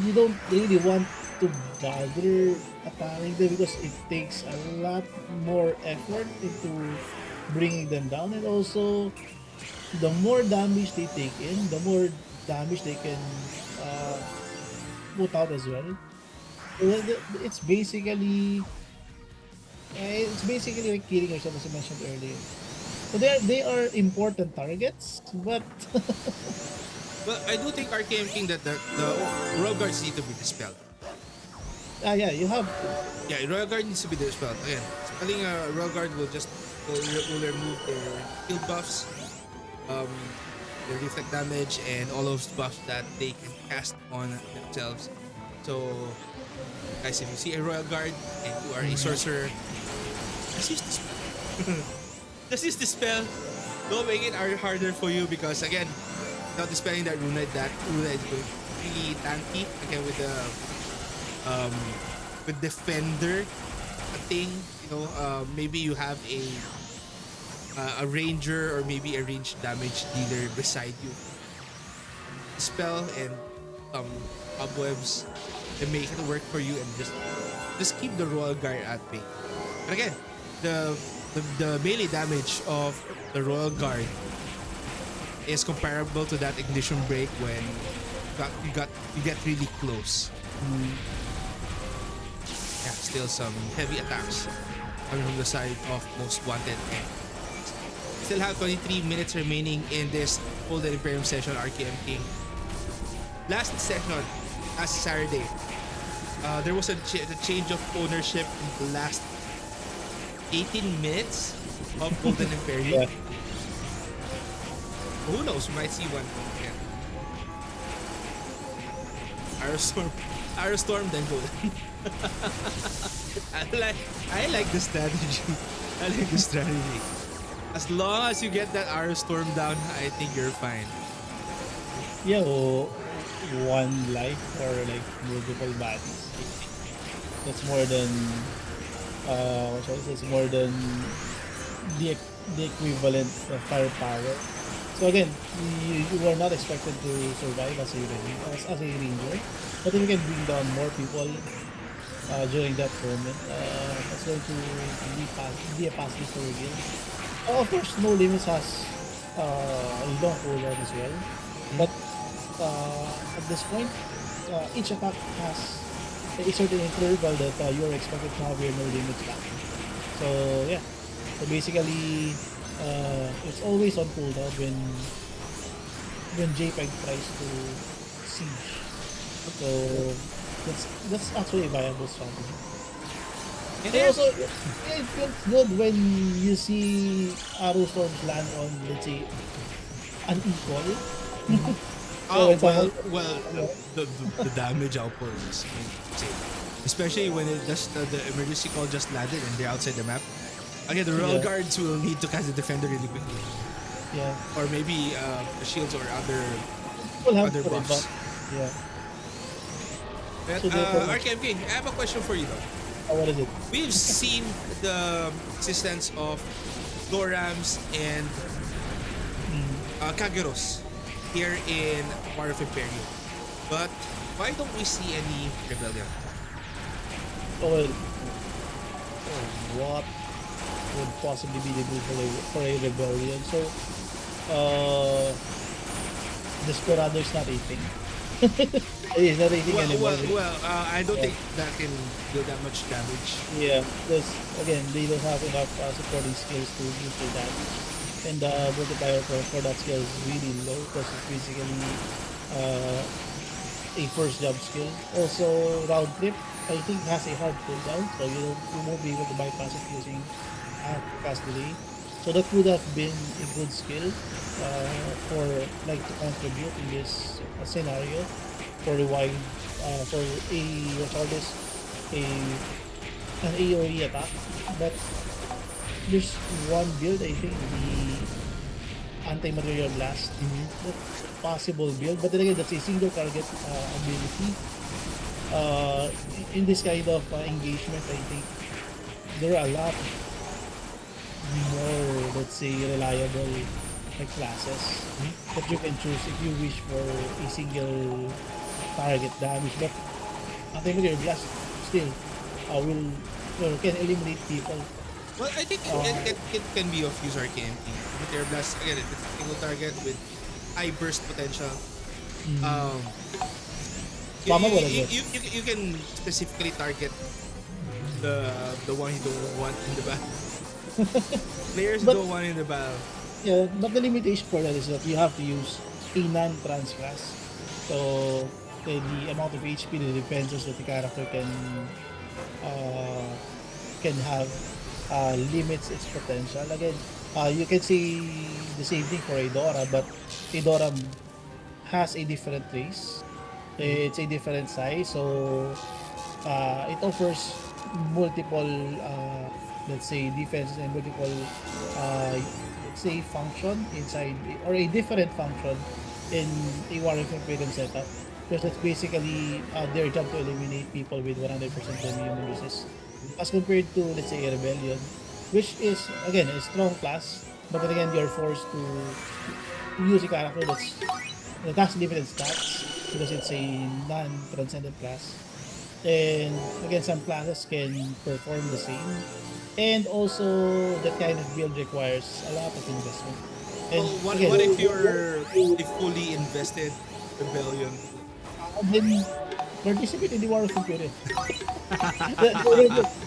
you don't really want to bother attacking them because it takes a lot more effort into bringing them down, and also the more damage they take in, the more damage they can put out as well. It's basically like killing yourself, as I mentioned earlier. So they are important targets, but Well, I do think RKM.King that the Royal Guards need to be dispelled. yeah, you have to. Yeah, Royal Guard needs to be dispelled. Again, spelling a Royal Guard will remove their shield buffs, their reflect damage, and all those buffs that they can cast on themselves. So, guys, if you see a Royal Guard and you are a sorcerer, just use the spell. Just use the spell. Don't make it harder for you, because again, without dispelling that rune, is going to be really tanky. Again, with Defender, a thing, maybe you have a ranger or maybe a ranged damage dealer beside you. Spell and cobwebs and make it work for you, and just keep the Royal Guard at bay. But again, the melee damage of the Royal Guard is comparable to that ignition break when you get really close. Yeah, still some heavy attacks coming from the side of Most Wanted. And still have 23 minutes remaining in this Golden Emperium session, RKM.King. Last session, last Saturday, there was a change of ownership in the last 18 minutes of Golden Emperium. Yeah. Who knows? We might see one again. Aerostorm, then Golden. I like the strategy. I like the strategy. As long as you get that Aerostorm down, I think you're fine. Yeah, one life or like multiple bodies. That's more than it's more than the equivalent of firepower. So again, you are not expected to survive as a ranger, but if you can bring down more people during that moment, that's going to be a positive for your game. Of course, No Limits has a long cooldown as well, but at this point, each attack has a certain interval that you're expected to have your No Limits back. So yeah, so basically, it's always on cooldown when JPEG tries to siege So that's actually a viable strategy. And And then, also, yeah, it feels good when you see arrow storms land on, let's say, unequal. So oh when someone, well, the damage output is insane, especially when it does the emergency call just landed and they're outside the map. Again, the royal yeah, guards will need to cast the defender really quickly, yeah, or maybe shields or people have other to rebut. buffs. Yeah. But So therefore, RKM.King, I have a question for you though. what is it? We've seen the existence of Dorams and Mm. Kageros here in War of Imperium. But why don't we see any rebellion? Oh, well, what would possibly be the move for a rebellion? So, uh, Desperado is not a thing. It's not a thing anymore. I don't Yeah. think that can do that much damage. Yeah, because again, they don't have enough supporting skills to boost their damage, and the multiplier for that skill is really low because it's basically uh, a first job skill. Also, round trip I think has a hard cooldown, so you won't be able to bypass it using fast delay. So that would have been a good skill for like to contribute in this scenario for a wide for a what call this a an AoE attack, but there's one build, I think, the anti-material blast. That's a possible build, but then again, that's a single target ability. In this kind of engagement, I think there are a lot more, let's say, reliable like classes that you can choose if you wish for a single target damage. But anti-material blast still will can eliminate people. Well, I think Uh, it can be of use RKMP. Meteor Blast, again, if it's a single target with high burst potential, mm, um, Mama wala good. you can specifically target the one you don't want in the battle. Players who But don't want in the battle. yeah, but the limitation for that is that you have to use a non-trans class. So the amount of HP, the defenses that the character uh, can have limits its potential. Again, you can say the same thing for Eudora, but Eudora has a different race. It's a different size, so it offers multiple, let's say, defenses and multiple, uh, let's say, function inside or a different function in a Warrior Freedom setup. Because that's basically their job to eliminate people with 100% immune resist. As compared to, let's say, a Rebellion, which is, again, a strong class, but then again, you're forced to use a character that has limited stats because it's a non-transcendent class. And again, some classes can perform the same. And also, that kind of build requires a lot of investment. And Well, again, what if you're a fully invested rebellion? then participate in the War of Imperium.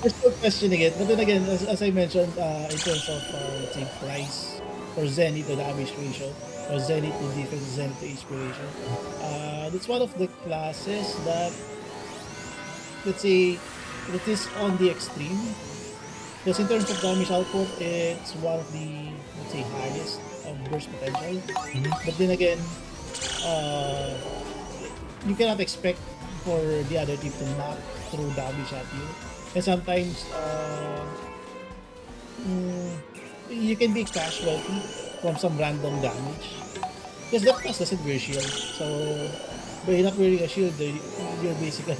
There's no questioning it. But then again, as I mentioned, in terms of, let's say, price or Zenith to damage ratio, or Zenith to defense, Zenith to HP ratio, that's one of the classes that, let's say, that is on the extreme. Because in terms of damage output, it's one of the, let's say, highest of burst potential. But then again, uh, you cannot expect for the other team to not throw damage at you. And sometimes, mm, you can be casualty from some random damage. Because that class doesn't wear shield. So, by not wearing a shield, you're basically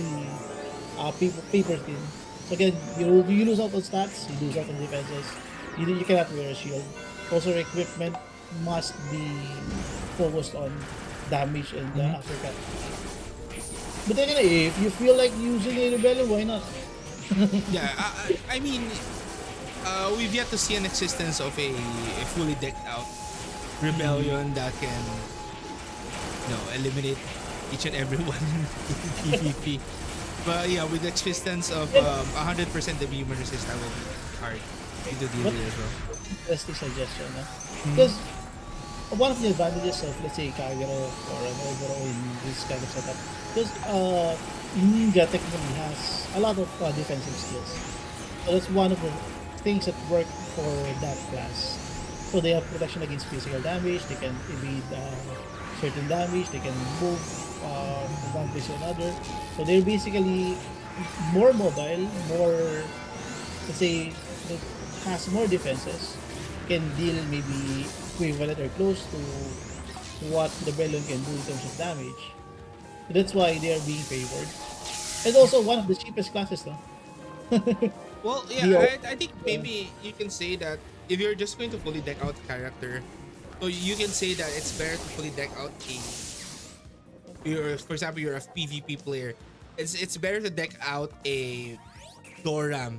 paper thin. So again, you lose out on stats, you lose out on defenses. You cannot wear a shield. Also, equipment must be focused on damage and aftercut. But then again, if you feel like using a rebellion, why not? Yeah, I mean, we've yet to see an existence of a fully decked out rebellion that can, eliminate each and every one in PvP. But yeah, with the existence of 100% the human resist, that will be hard to deal But with as well. interesting suggestion, no? Because one of the advantages of, let's say, Kagero or an overall in this kind of setup, because Ninja technically has a lot of defensive skills. So that's one of the things that work for that class. So they have protection against physical damage. They can evade certain damage. They can move from one place to another. So they're basically more mobile, more, let's say, that has more defenses, can deal maybe equivalent or close to what Rebellion can do in terms of damage. So that's why they are being favored. And also one of the cheapest classes, no? Well, yeah, They are, I think maybe you can say that if you're just going to fully deck out character, so you can say that it's better to fully deck out a. You're, for example, you're a PvP player. It's better to deck out a Doram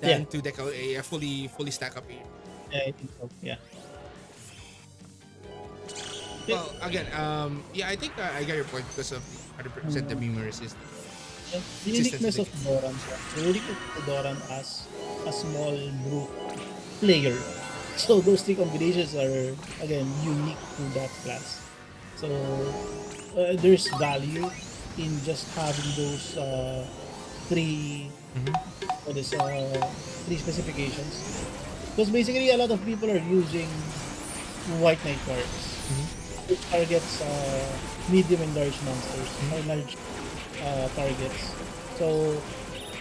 yeah, than to deck out a fully stack up a. yeah, I think so. Yeah. Okay. Well, again, yeah, I think I get your point because of the 100% the Mm, immune resist yeah. The resistance to uniqueness the of game. Doran. The uniqueness of Doran as a small brute player. So those three combinations are again unique to that class. So there's value in just having those three Mm-hmm. what is three specifications. Because basically a lot of people are using White Knight cards, Mm-hmm. which targets medium and large monsters or Mm-hmm. large targets. So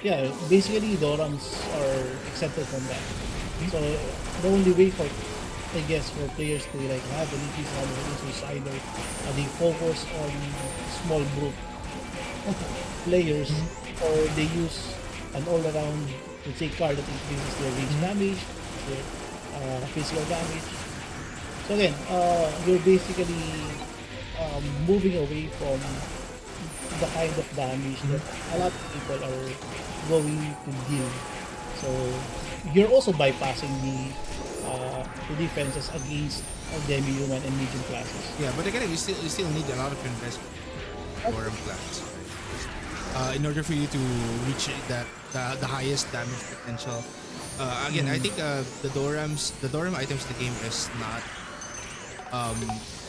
yeah, basically Dorams are exempted from that. So the only way for, I guess, for players to like have an increased number of users is either they focus on small group players, Mm-hmm. or they use an all-around, let's say, card that increases their range Mm-hmm. damage, their physical damage. So again, you're basically moving away from the kind of damage that Mm-hmm. a lot of people are going to deal. So you're also bypassing the defenses against demi-human and medium classes. Yeah, but again, you still need a lot of investment in Doram class, right? In order for you to reach the highest damage potential. Again, I Mm, think the Doram items in the game is not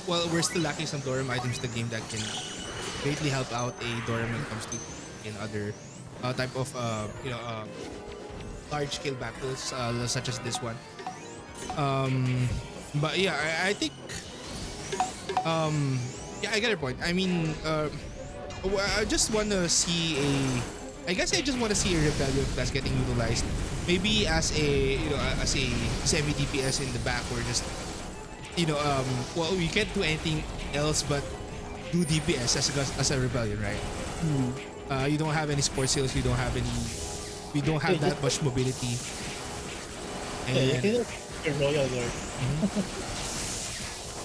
well, we're still lacking some Doram items in the game that can greatly help out a Doram when it comes to in other type of large scale battles such as this one. Um, but yeah, I think yeah, I get your point. I mean, I just want to see a. I guess I just want to see a rebellion class getting utilized. Maybe as a as a semi DPS in the back, or just well, we can't do anything else but do DPS as a rebellion, right? mm. You don't have any support skills. You don't have any. We don't Yeah, have just that much mobility, yeah, you and can also your royal guard mhm,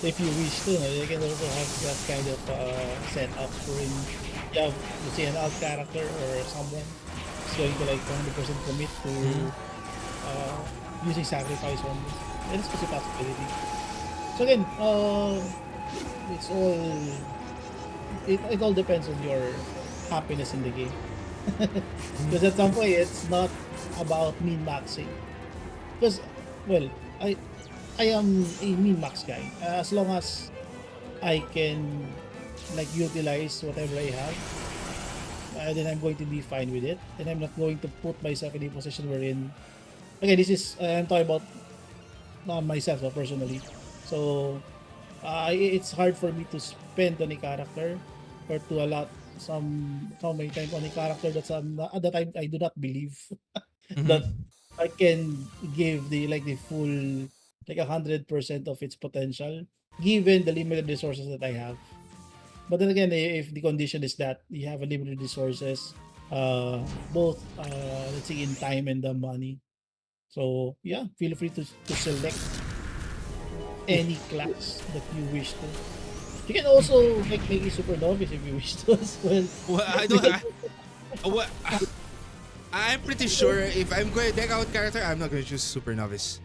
if you wish to. No? You can also have that kind of setup wherein you have, let's say, an alt character or someone who's going to like 100% commit to mhm. uh, using sacrifice only. That is also a possibility. So again, it's all it all depends on your happiness in the game. Because at some point it's not about min maxing. Because well, I I am a min max guy. As long as I can like utilize whatever I have, then I'm going to be fine with it. And I'm not going to put myself in a position wherein, again, this is I'm talking about myself personally. So it's hard for me to spend on a character or to allot so many time on a character that's at the time I do not believe that Mhm. I can give the like the full like 100% of its potential given the limited resources that I have. But then again, if the condition is that you have a limited resources, both let's say in time and the money. So yeah, feel free to select Oof. any class that you wish to. You can also like make it super novice if you wish to as well. Well, I don't. Because Well, I'm pretty sure if I'm going to deck out character, I'm not going to choose super novice.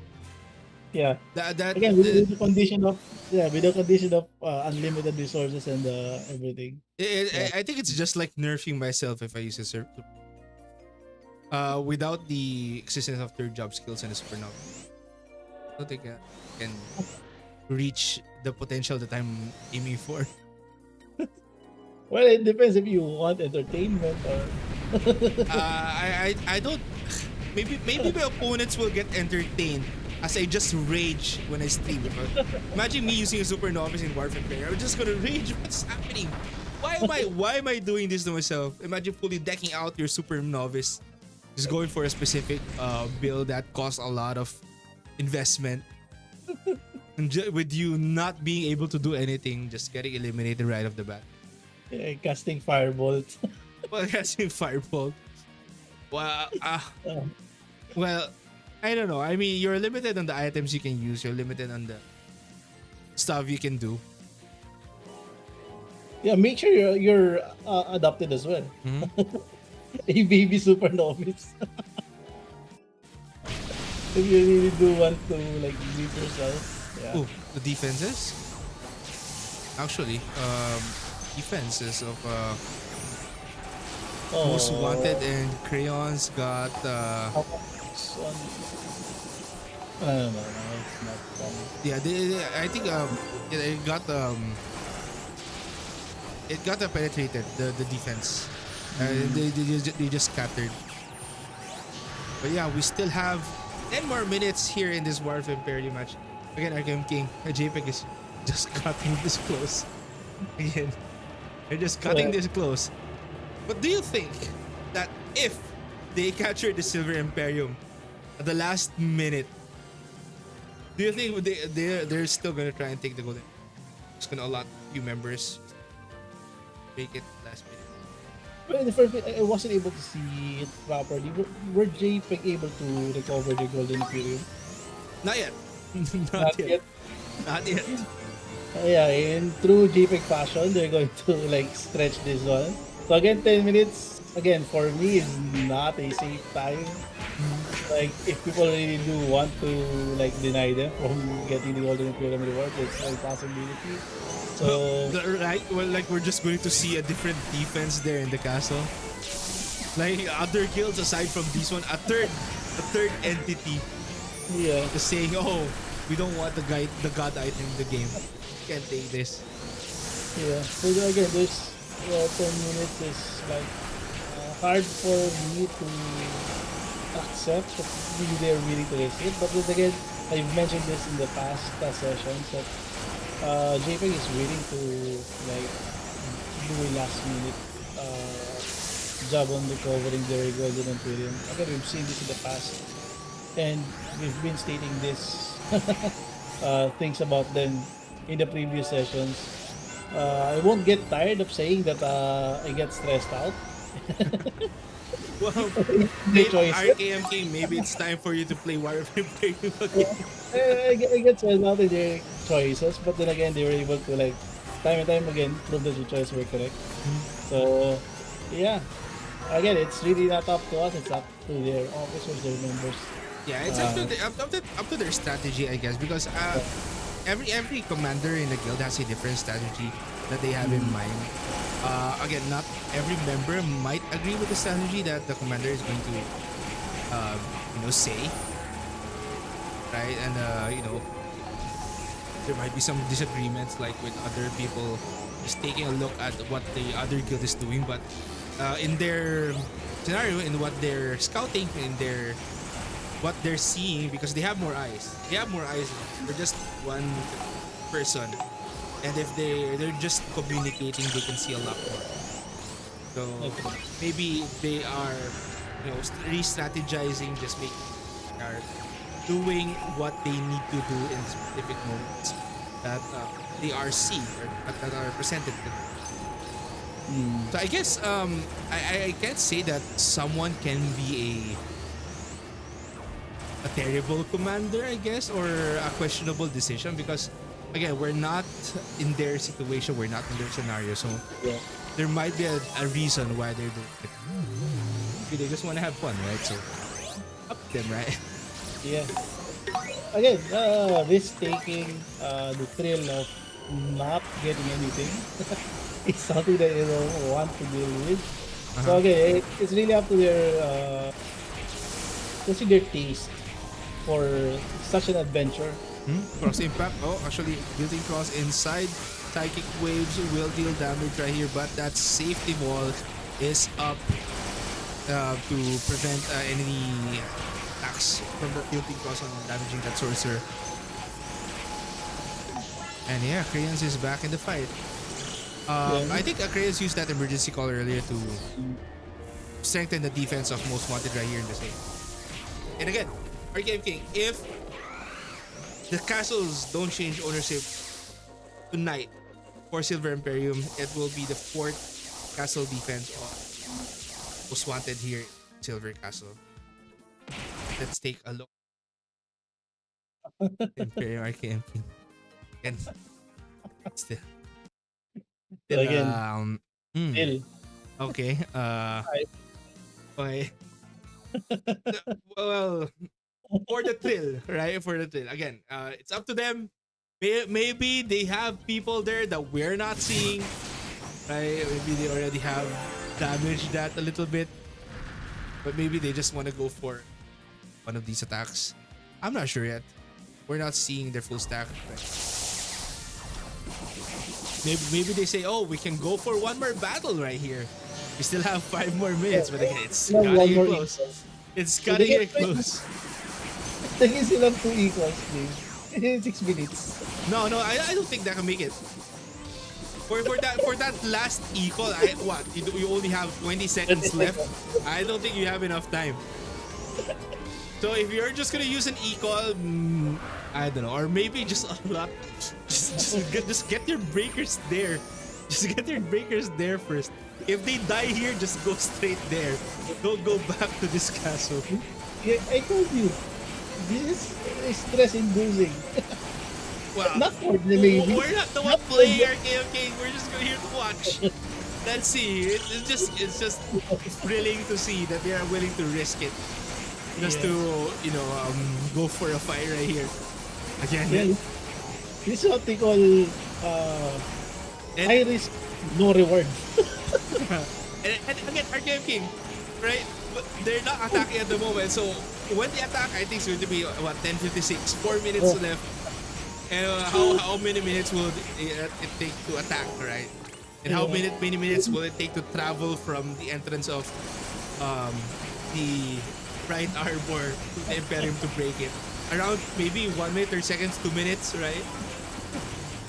yeah, That again with the condition of with the condition of unlimited resources and everything. Yeah. I think it's just like nerfing myself if I use a without the existence of third job skills and a super novice. I don't think I can reach the potential that I'm aiming for. Well, it depends if you want entertainment or. I don't. Maybe my opponents will get entertained as I just rage when I stream. Imagine me using a super novice in Warfare player. I'm just gonna rage. What's happening? Why am I doing this to myself? Imagine fully decking out your super novice, just going for a specific build that costs a lot of investment, and with you not being able to do anything, just getting eliminated right off the bat. Casting firebolt. Well, casting Firebolt. Well, Oh. well, I don't know. I mean, you're limited on the items you can use. You're limited on the stuff you can do. Yeah, make sure you're adopted as well. Mhm. A baby super novice. If you really do want to like beat yourself. Yeah. Oh, the defenses. Actually, defenses of Most Wanted and Crayons got How much on? I don't know. No, it's not fun. yeah. I think it got penetrated the defense. They just scattered. But yeah, we still have 10 more minutes here in this War of Imperium match. Again, RKM.King, JPEG is just cutting this close. Again, they're just cutting this close. But do you think that if they capture the Silver Imperium at the last minute, do you think they're still gonna try and take the Golden? Just gonna allot a few members, make it last minute. But in the first bit, I wasn't able to see it properly. Were JPEG able to recover the Golden Emperium? Not yet. Not yet. Not yet. Yeah, in true JPEG fashion, they're going to like stretch this one. So again, 10 minutes, again, for me, is not a safe time. Like, if people really do want to like deny them from getting the Golden Emperium reward, it's a possibility. So, Right? Well, like we're just going to see a different defense there in the castle. Like other guilds aside from this one, a third entity yeah. is saying, "Oh, we don't want the god item in the game. Can't take this." Yeah. So again, this 10 minutes is like hard for me to accept that they're willing to risk it. But then again, I've mentioned this in the past sessions that JPEG is willing to like do a last minute job on recovering their Golden Emperium. Again, we've seen this in the past, and we've been stating this things about them in the previous sessions. I won't get tired of saying that I get stressed out. Well, The maybe choice. RKM.King, maybe it's time for you to play War of Imperium again. I get stressed out in their choices, but then again, they were able to like time and time again prove that the choices were correct. So yeah, again, it's really not up to us; it's up to their officers, their members. Yeah, it's up to their strategy, I guess, because every commander in the guild has a different strategy that they have in mind. Again, not every member might agree with the strategy that the commander is going to, say, right? And there might be some disagreements, like with other people just taking a look at what the other guild is doing, but in their scenario, in what they're scouting, in their what they're seeing, because they have more eyes. They have more eyes. They're just one person, and if they're just communicating, they can see a lot more. So maybe they are, re-strategizing, just making they are doing what they need to do in specific moments that they are seen or that are presented to them. So I guess I can't say that someone can be a terrible commander, I guess, or a questionable decision, because again, we're not in their situation, we're not in their scenario, so Yeah. there might be a reason why they're doing it. Maybe they just want to have fun, right? So up to them, right? Yeah. Again, this taking the thrill of not getting anything is something that you don't want to deal with. So again, it's really up to their taste for such an adventure. Cross impact. Oh, actually, building cross inside. Psychic waves will deal damage right here, but that safety wall is up to prevent any attacks from the building cross on damaging that sorcerer. And yeah, Crayons is back in the fight. I think Crayons used that emergency call earlier to strengthen the defense of Most Wanted right here in this game. And again, RKM.King, if the castles don't change ownership tonight for Silver Imperium, it will be the 4th castle defense of Most Wanted here in Silver Castle. Let's take a look. Imperium RKM.King. And still, Again, still. okay. Okay. Well, for the thrill, right? For the thrill. Again, it's up to them. Maybe they have people there that we're not seeing, right? Maybe they already have damaged that a little bit, but maybe they just want to go for one of these attacks. I'm not sure yet. We're not seeing their full stack. Maybe they say, oh, we can go for one more battle right here. We still have 5 more minutes, but again, it's gotta get close. It's gotta get close. I think you still have 2 equals, please. 6 minutes. No, I don't think that can make it. For that last equal, you only have 20 seconds left. I don't think you have enough time. So if you're just gonna use an equal, I don't know, or maybe just a lot. Just get your breakers there. Just get your breakers there first. If they die here, just go straight there. Don't go back to this castle. Yeah, I told you. This is stress-inducing. Well, not for the lady. We're not the one playing RKM.King. We're just here to watch. Let's see. It's just thrilling to see that they are willing to risk it. Just to, go for a fight right here. Again. This is what they call high risk, no reward. and again, RKM.King, right? But they're not attacking at the moment. So when they attack, I think it's going to be 10:56, 4 minutes left. And how many minutes will it take to attack, right? And how many minutes will it take to travel from the entrance of the Bright Arbor to the Imperium to break it? Around maybe 1 minute, 30 seconds, 2 minutes, right?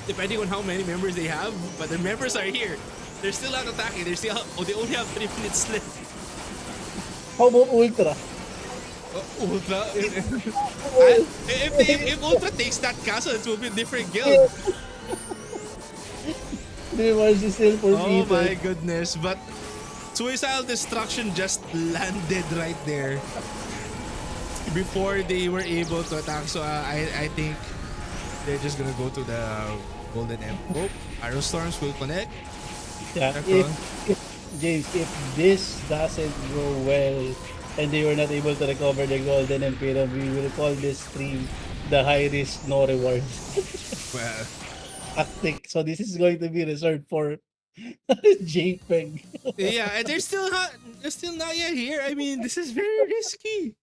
Depending on how many members they have, but the members are here. They're still not attacking. They only have 3 minutes left. How about Ultra? Ultra? If Ultra takes that castle, it will be a different guild. The rewards is still for Oh my goodness, but Suicidal Destruction just landed right there before they were able to attack. So I think they're just gonna go to the Golden Emperium. Oh, Arrow Storms will connect. Yeah, James, if this doesn't go well and they were not able to recover the Golden Emperium, we will call this stream the high risk, no reward. Well, tactic. So this is going to be reserved for JPEG. yeah, and they're still not yet here. I mean, this is very risky.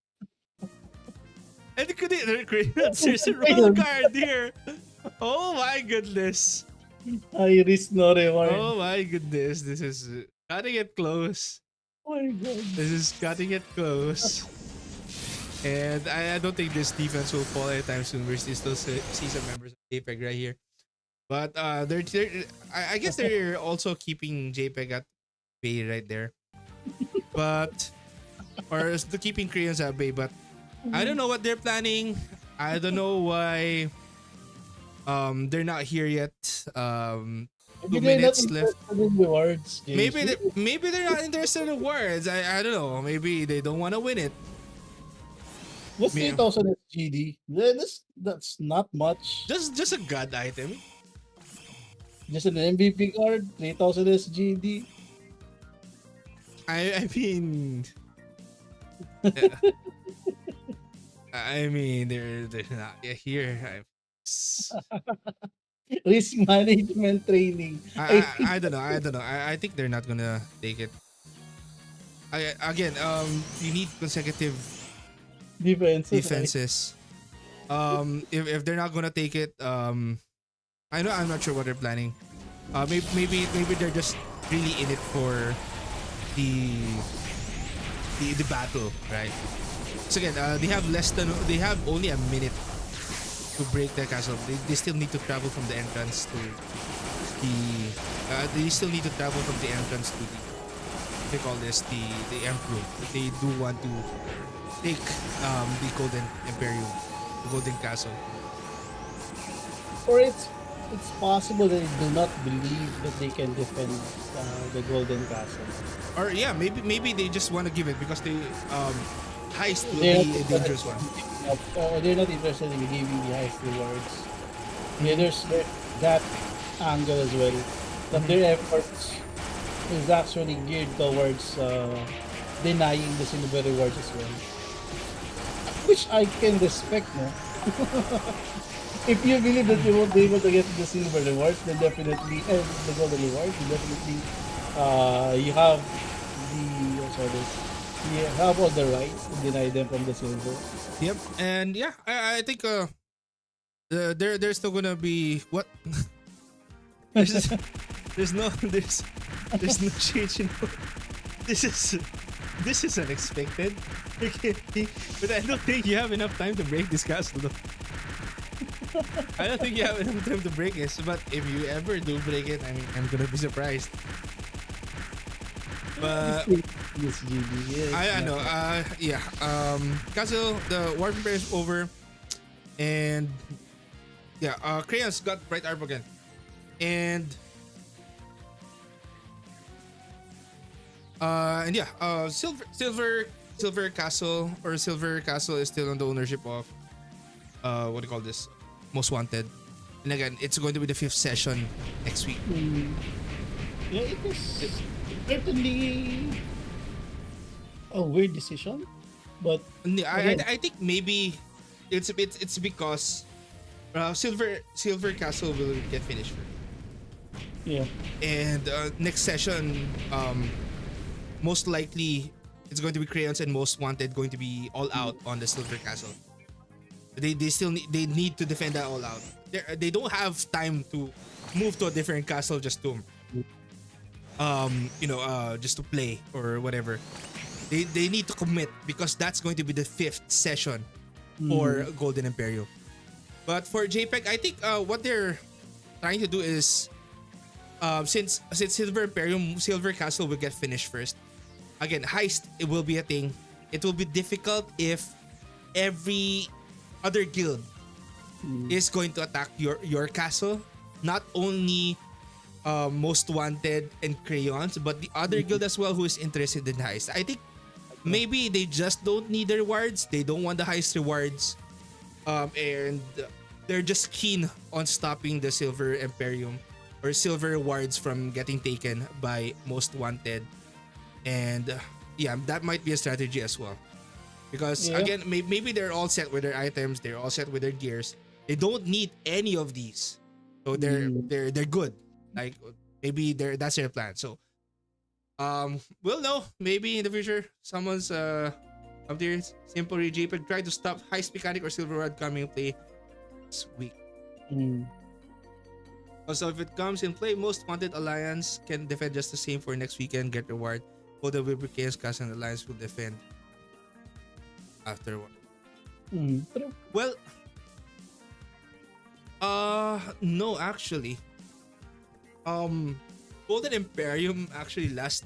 And they're creating a roll card here. Oh my goodness. High risk, no reward. Oh my goodness. This is gotta get close. Oh my god. This is gotta get close. And I don't think this defense will fall anytime soon. We're still see some members of JPEG right here. But I guess they're also keeping JPEG at bay right there. But or keeping Koreans at bay, but I don't know what they're planning. I don't know why they're not here yet. 2 minutes left. Rewards, maybe they're not interested in awards. I don't know. Maybe they don't want to win it. What's 3,000 SGD? That's not much. Just a god item. Just an MVP card, 3,000 SGD. I mean, I mean they're not yet here. Risk management training. I don't know. I think they're not gonna take it. You need consecutive Defenses. defenses. If they're not gonna take it, I know I'm not sure what they're planning. Maybe they're just really in it for the the battle, right? So again, they have only a minute to break the castle. They still need to travel from the entrance to the they still need to travel from the entrance to the they call this the emperor. They do want to take the Golden Emperium, the Golden Castle. Or it's possible that they do not believe that they can defend the Golden Castle. Or yeah, maybe they just want to give it because they heist will They're not be a interested dangerous one. they're not interested in giving the highest rewards. Yeah, Mhm. that angle as well. That Mhm. their efforts is actually geared towards denying the silver rewards as well. Which I can respect, no? If you believe that you won't be able to get the silver rewards, then definitely, and the golden rewards, then definitely, you have the, sorry, you have all the rights to deny them from the silver. Yep, and yeah, I think there's still gonna be what there's there's no there's no change. This is this is unexpected. But I don't think you have enough time to break this castle. Though. I don't think you have enough time to break it. But if you ever do break it, I mean, I'm gonna be surprised. But Yes, GG, yes, I know. Yeah. Castle, the warfare is over, and yeah. Crayons got bright arm again, and yeah. Silver Castle or Silver Castle is still on the ownership of what do you call this? Most Wanted. And again, it's going to be the fifth session next week. Mm, yeah, it was certainly a weird decision, but again, I think maybe it's because Silver Castle will get finished first. yeah. And next session, most likely it's going to be Crayons and Most Wanted going to be all out on the Silver Castle. They still need to defend that all out. They don't have time to move to a different castle just to just to play or whatever. They need to commit because that's going to be the fifth session for Golden Imperium. But for JPEG, I think what they're trying to do is since Silver Imperium, Silver Castle will get finished first. Again, heist it will be a thing. It will be difficult if every other guild is going to attack your castle. Not only Most Wanted and Crayons, but the other guild as well who is interested in heist. I think maybe they just don't need the rewards. They don't want the heist rewards. And they're just keen on stopping the Silver Imperium or Silver rewards from getting taken by Most Wanted. And yeah, that might be a strategy as well. Because Yeah. again, maybe they're all set with their items, they're all set with their gears. They don't need any of these, so they're good. Like maybe that's their plan. So we'll know maybe in the future. Someone's up there, simple JPEG try to stop Heist Mechanic or Silver Rod coming play this week. Mm. Also, if it comes in play, Most Wanted Alliance can defend just the same for next weekend. Get reward. Golden Weaver Chaos Cast and Alliance will defend afterward. True. Well, no, actually. Golden Imperium actually lasts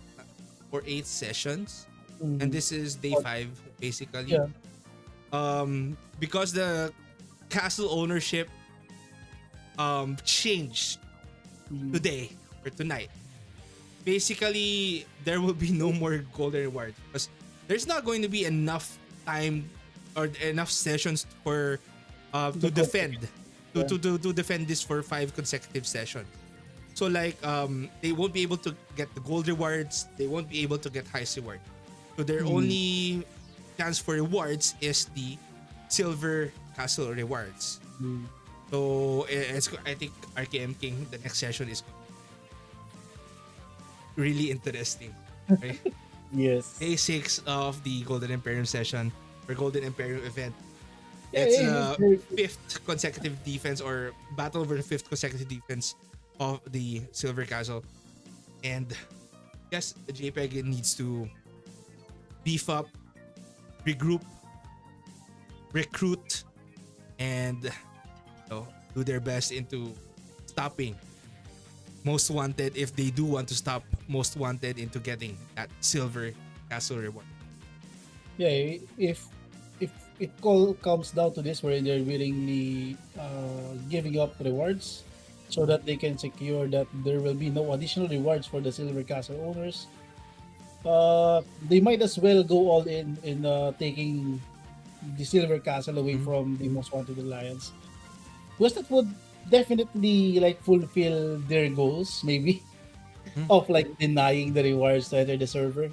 for 8 sessions, and this is day 5 basically. Yeah. Because the castle ownership changed today or tonight. Basically, there will be no more golden rewards because there's not going to be enough time or enough sessions for to defend to defend this for 5 consecutive sessions. So like they won't be able to get the gold rewards, they won't be able to get highest reward. So their only chance for rewards is the silver castle rewards. So I think RKM.King the next session is really interesting. Right? Yes. Day 6 of the Golden Imperium session or Golden Imperium event. Yeah, It's it's the very true. fifth consecutive defense or battle over the fifth consecutive defense of the Silver Castle. And yes, the JPEG needs to beef up, regroup, recruit, and do their best into stopping Most Wanted if they do want to stop Most Wanted into getting that Silver Castle reward. Yeah, if it comes down to this, where they're willingly giving up rewards so that they can secure that there will be no additional rewards for the Silver Castle owners, they might as well go all in taking the Silver Castle away Mm-hmm. from the Most Wanted Alliance, because that would definitely like fulfill their goals, maybe of like denying the rewards to enter the server.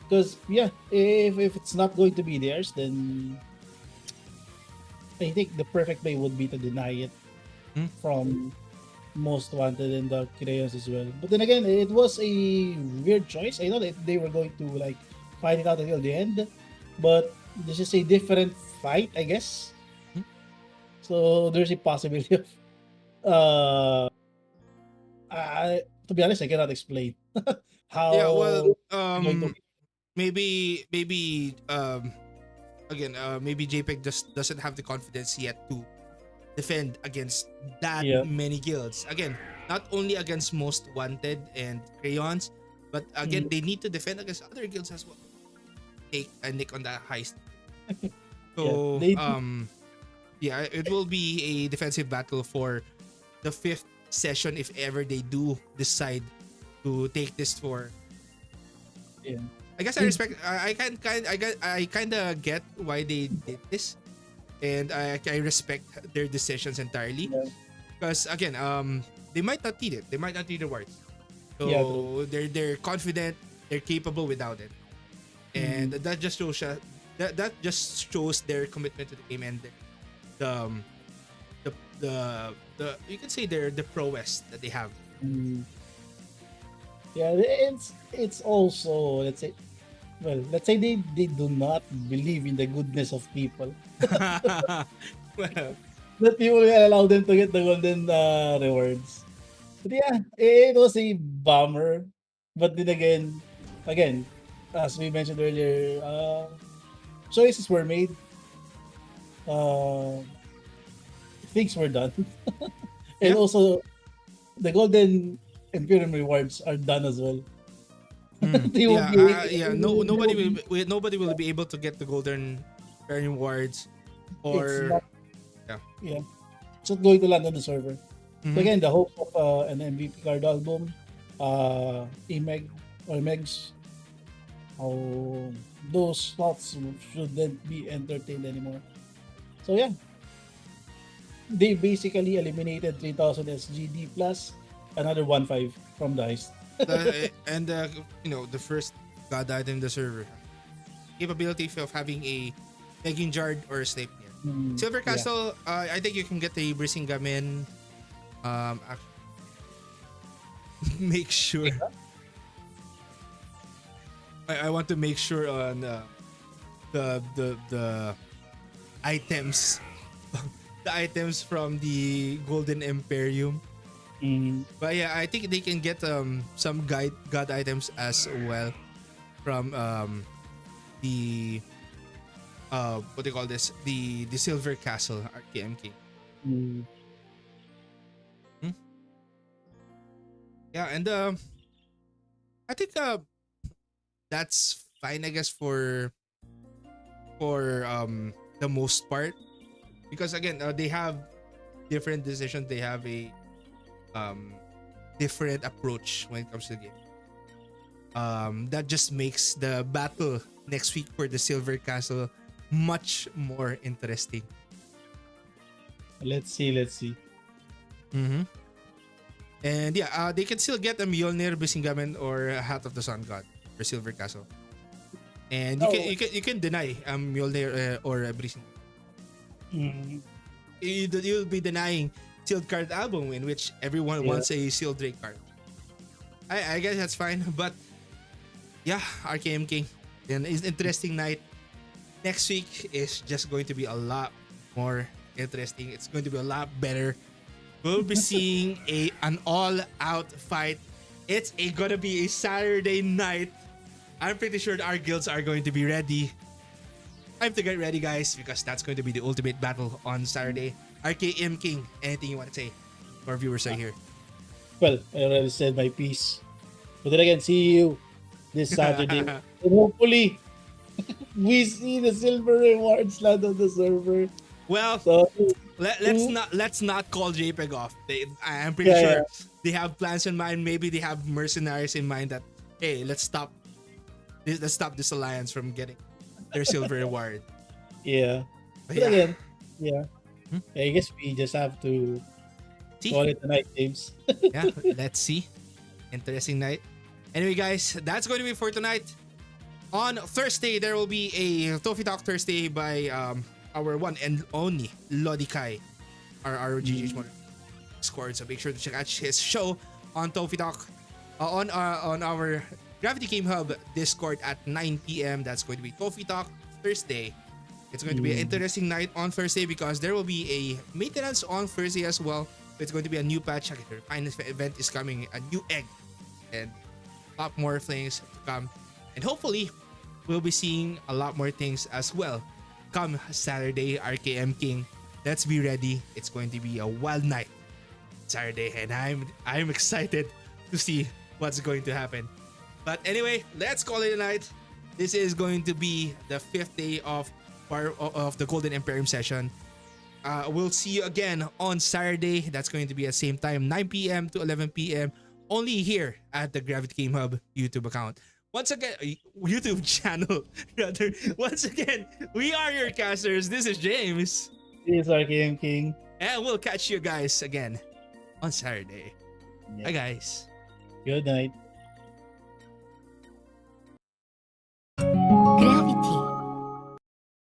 Because yeah, if it's not going to be theirs, then I think the perfect way would be to deny it Mm-hmm. from Most Wanted and the Crayons as well. But then again, it was a weird choice. I know that they were going to like fight it out until the end, but this is a different fight, I guess. So there's a possibility of uh, to be honest, I cannot explain Yeah, well, how it's going to be. maybe again, maybe JPEG just doesn't have the confidence yet to defend against that Yeah. many guilds. Again, not only against Most Wanted and Crayons, but again, Mhm. they need to defend against other guilds as well. Take a nick on the heist. Yeah. So, They yeah, it will be a defensive battle for the fifth session if ever they do decide to take this for. yeah. I guess I They respect. I kind of get why they did this, and I respect their decisions entirely. yeah. Because again, they might not need it. They might not need the words. Yeah, true. So they're confident. They're capable without it, and Mhm. that just shows their commitment to the game and the the the, the you can say the prowess that they have. Mm. Yeah, it's also, let's say they do not believe in the goodness of people. Well, That people will allow them to get the golden rewards. But yeah, it was a bummer. But then again, as we mentioned earlier, choices were made, uh, things were done, and yeah. also the golden Emperium rewards are done as well. They won't Yeah, be. yeah. No, They nobody won't will. be. Nobody will be able to get the golden rewards, It's or not. yeah. Yeah, it's not going to land on the server. So Mm-hmm. again, the hope of an MVP card album, EMEG or MEGs, how those slots shouldn't be entertained anymore. So yeah, they basically eliminated 3000 SGD plus another 1.5 from the heist. And the first god item in the server capability of having a begging jar or a snake meal. Mm, Silver yeah. Castle, I think you can get the Brisingamen. Actually, make sure. I want to make sure on the items, the items from the Golden Emperium. Mm, But yeah, I think they can get some god items as well from the what do you call this, the Silver Castle RKM.King. mm, Hmm? Yeah, and I think that's fine, I guess, for the most part, because again, they have different decisions. They have a um different approach when it comes to the game. That just makes the battle next week for the Silver Castle much more interesting. let's see. Let's see. Mm-hmm. And yeah, they can still get a Mjolnir, Bisingamen, or a Hat of the Sun God for Silver Castle. And Oh, you can deny Mjolnir or a Bisingamen. mm, You'll be denying sealed card album, in which everyone yeah. wants a sealed Drake card. I guess that's fine, but yeah, RKM King. Then it's an interesting night. Next week is just going to be a lot more interesting. It's going to be a lot better. We'll be seeing an all-out fight. It's gonna be a Saturday night. I'm pretty sure our guilds are going to be ready. Time to get ready, guys, because that's going to be the ultimate battle on Saturday. RKM.King, anything you want to say? Our viewers are here. Well, I already said my piece. But then again, see you this Saturday. And hopefully, we see the silver rewards land on the server. Well, So, let's not call JPEG off. I'm pretty sure they have plans in mind. Maybe they have mercenaries in mind that, hey, let's stop this alliance from getting their silver reward. Yeah. But Yeah. again, yeah. I guess we just have to See? call it a night, James. Yeah, let's see. Interesting night. Anyway, guys, that's going to be for tonight. On Thursday, there will be a Tofi Talk Thursday by our one and only Lodi Kai, our GGH Discord. So make sure to check out his show on Tofi Talk on our Gravity Game Hub Discord at 9 p.m. That's going to be Tofi Talk Thursday. It's going to be an interesting night on Thursday because there will be a maintenance on Thursday as well. It's going to be a new patch. The refinement event is coming, a new egg, and a lot more things to come. And hopefully, we'll be seeing a lot more things as well. Come Saturday, RKM.King. Let's be ready. It's going to be a wild night Saturday, and I'm excited to see what's going to happen. But anyway, let's call it a night. This is going to be the 5th day of the Golden Emperium session. We'll see you again on Saturday. That's going to be at the same time, 9 p.m. to 11 p.m. Only here at the Gravity Game Hub YouTube account. Once again, YouTube channel, rather. Once again, we are your casters. This is James. This is RKM.King. And we'll catch you guys again on Saturday. Bye, guys. Good night.